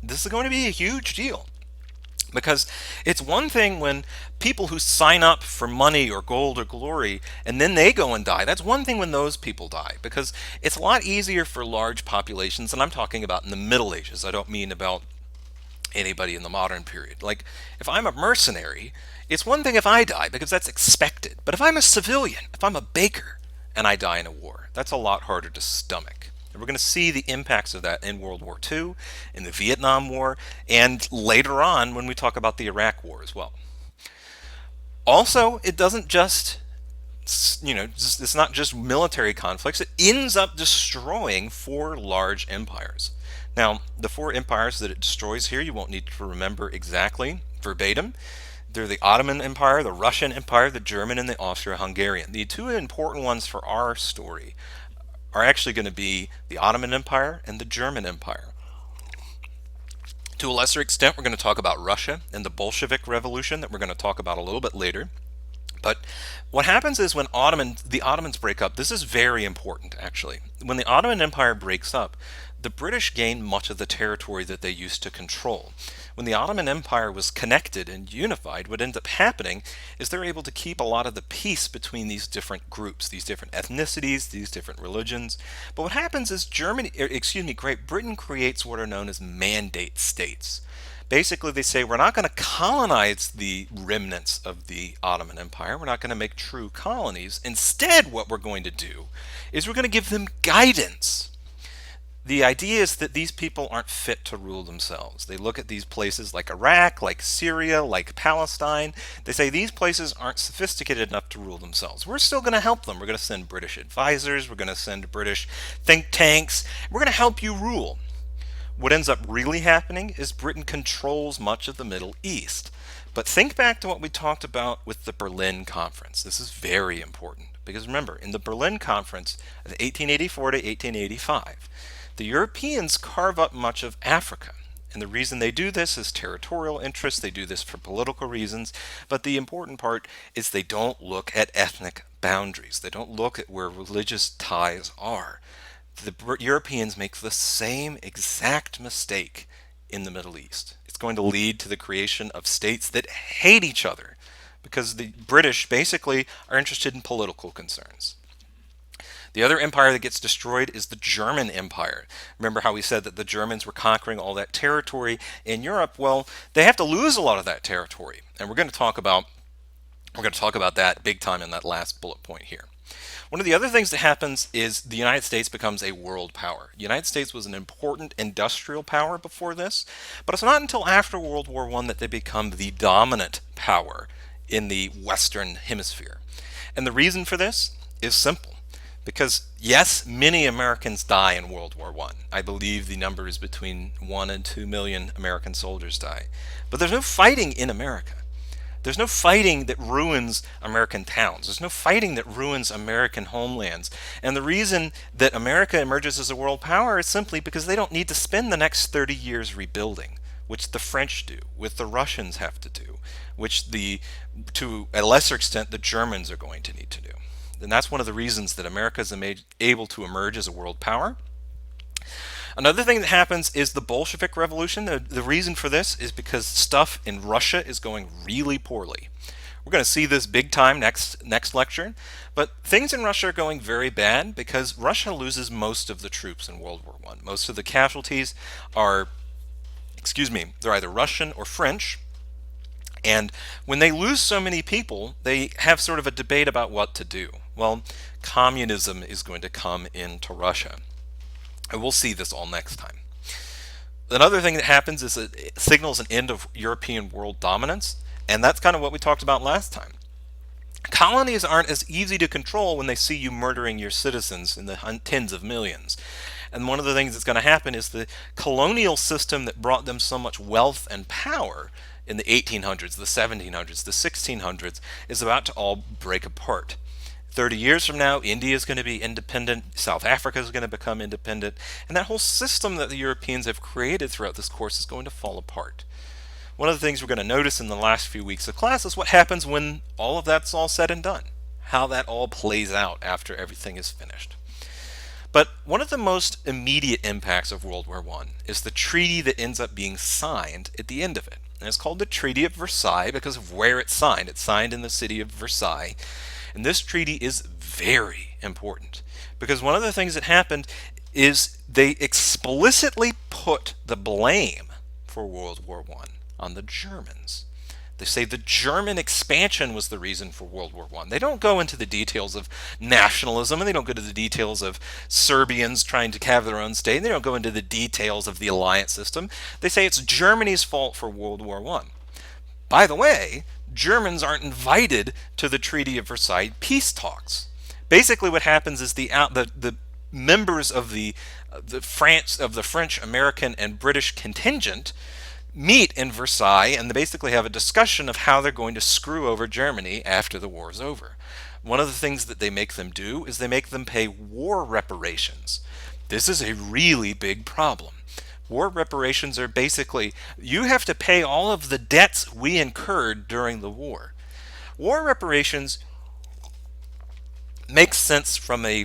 This is going to be a huge deal. Because it's one thing when people who sign up for money or gold or glory and then they go and die. That's one thing when those people die, because it's a lot easier for large populations, and I'm talking about in the Middle Ages. I don't mean about anybody in the modern period. Like, if I'm a mercenary, it's one thing if I die because that's expected. But if I'm a civilian, if I'm a baker and I die in a war, that's a lot harder to stomach. And we're going to see the impacts of that in World War II, in the Vietnam War, and later on when we talk about the Iraq War as well. Also, it doesn't just it's not just military conflicts. It ends up destroying four large empires. Now, the four empires that it destroys here, you won't need to remember exactly verbatim. They're the Ottoman Empire, the Russian Empire, the German, and the Austro-Hungarian. The two important ones for our story are actually going to be the Ottoman Empire and the German Empire. To a lesser extent, we're going to talk about Russia and the Bolshevik Revolution that we're going to talk about a little bit later. But what happens is when the Ottomans break up, this is very important actually. When the Ottoman Empire breaks up, the British gain much of the territory that they used to control. When the Ottoman Empire was connected and unified, what ended up happening is they're able to keep a lot of the peace between these different groups, these different ethnicities, these different religions. But what happens is Great Britain creates what are known as mandate states. Basically, they say we're not going to colonize the remnants of the Ottoman Empire. We're not going to make true colonies. Instead, what we're going to do is we're going to give them guidance. The idea is that these people aren't fit to rule themselves. They look at these places like Iraq, like Syria, like Palestine. They say these places aren't sophisticated enough to rule themselves. We're still going to help them. We're going to send British advisors. We're going to send British think tanks. We're going to help you rule. What ends up really happening is Britain controls much of the Middle East. But think back to what we talked about with the Berlin Conference. This is very important because remember, in the Berlin Conference of 1884 to 1885, the Europeans carve up much of Africa. And the reason they do this is territorial interest. They do this for political reasons. But the important part is they don't look at ethnic boundaries. They don't look at where religious ties are. The Europeans make the same exact mistake in the Middle East. It's going to lead to the creation of states that hate each other because the British basically are interested in political concerns. The other empire that gets destroyed is the German Empire. Remember how we said that the Germans were conquering all that territory in Europe? Well, they have to lose a lot of that territory, and we're going to talk about that big time in that last bullet point here. One of the other things that happens is the United States becomes a world power. The United States was an important industrial power before this, but it's not until after World War I that they become the dominant power in the Western Hemisphere. And the reason for this is simple. Because, yes, many Americans die in World War I. I believe the number is between 1 and 2 million American soldiers die. But there's no fighting in America. There's no fighting that ruins American towns. There's no fighting that ruins American homelands. And the reason that America emerges as a world power is simply because they don't need to spend the next 30 years rebuilding, which the French do, which the Russians have to do, which to a lesser extent, the Germans are going to need to do. And that's one of the reasons that America is able to emerge as a world power. Another thing that happens is the Bolshevik Revolution. The reason for this is because stuff in Russia is going really poorly. We're going to see this big time next lecture, but things in Russia are going very bad because Russia loses most of the troops in World War I. Most of the casualties are, they're either Russian or French. And when they lose so many people, they have sort of a debate about what to do. Well, communism is going to come into Russia. And we'll see this all next time. Another thing that happens is it signals an end of European world dominance, and that's kind of what we talked about last time. Colonies aren't as easy to control when they see you murdering your citizens in the tens of millions. And one of the things that's going to happen is the colonial system that brought them so much wealth and power in the 1800s, the 1700s, the 1600s is about to all break apart. 30 years from now, India is going to be independent, South Africa is going to become independent, and that whole system that the Europeans have created throughout this course is going to fall apart. One of the things we're going to notice in the last few weeks of class is what happens when all of that's all said and done, how that all plays out after everything is finished. But one of the most immediate impacts of World War I is the treaty that ends up being signed at the end of it. And it's called the Treaty of Versailles because of where it's signed. It's signed in the city of Versailles. And this treaty is very important because one of the things that happened is they explicitly put the blame for World War I on the Germans. They say the German expansion was the reason for World War I. They don't go into the details of nationalism, and they don't go into the details of Serbians trying to have their own state, and they don't go into the details of the alliance system. They say it's Germany's fault for World War I. By the way, Germans aren't invited to the Treaty of Versailles peace talks. Basically, what happens is the members of the French, American, and British contingent meet in Versailles and they basically have a discussion of how they're going to screw over Germany after the war is over. One of the things that they make them do is they make them pay war reparations. This is a really big problem. War reparations are basically, you have to pay all of the debts we incurred during the war. War reparations makes sense from a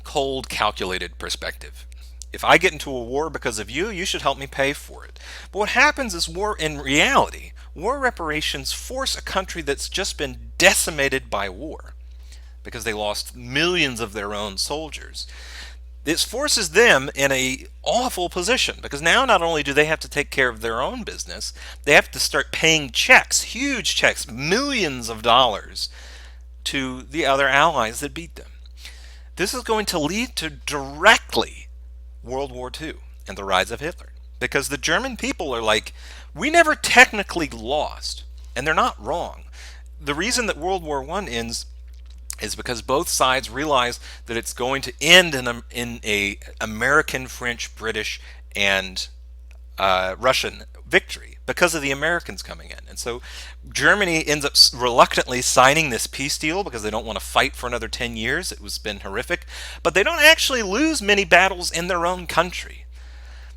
cold, calculated perspective. If I get into a war because of you, you should help me pay for it. But what happens is in reality, war reparations force a country that's just been decimated by war because they lost millions of their own soldiers. This forces them in a awful position because now not only do they have to take care of their own business, they have to start paying checks, huge checks, millions of dollars to the other allies that beat them. This is going to lead to directly World War II and the rise of Hitler. Because the German people are like, we never technically lost. And they're not wrong. The reason that World War I ends is because both sides realize that it's going to end in a American, French, British, and Russian victory because of the Americans coming in. And so Germany ends up reluctantly signing this peace deal because they don't want to fight for another 10 years. It was been horrific. But they don't actually lose many battles in their own country.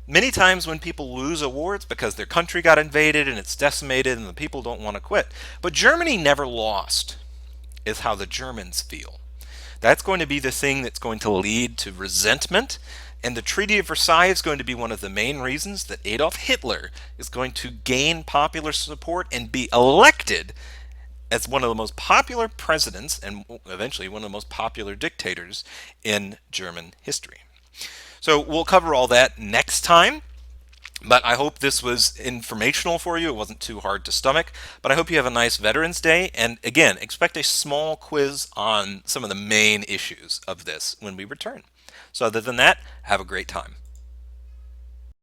Many times when people lose a war, it's because their country got invaded and it's decimated and the people don't want to quit. But Germany never lost, is how the Germans feel. That's going to be the thing that's going to lead to resentment. And the Treaty of Versailles is going to be one of the main reasons that Adolf Hitler is going to gain popular support and be elected as one of the most popular presidents and eventually one of the most popular dictators in German history. So we'll cover all that next time. But I hope this was informational for you. It wasn't too hard to stomach. But I hope you have a nice Veterans Day. And again, expect a small quiz on some of the main issues of this when we return. So other than that, have a great time.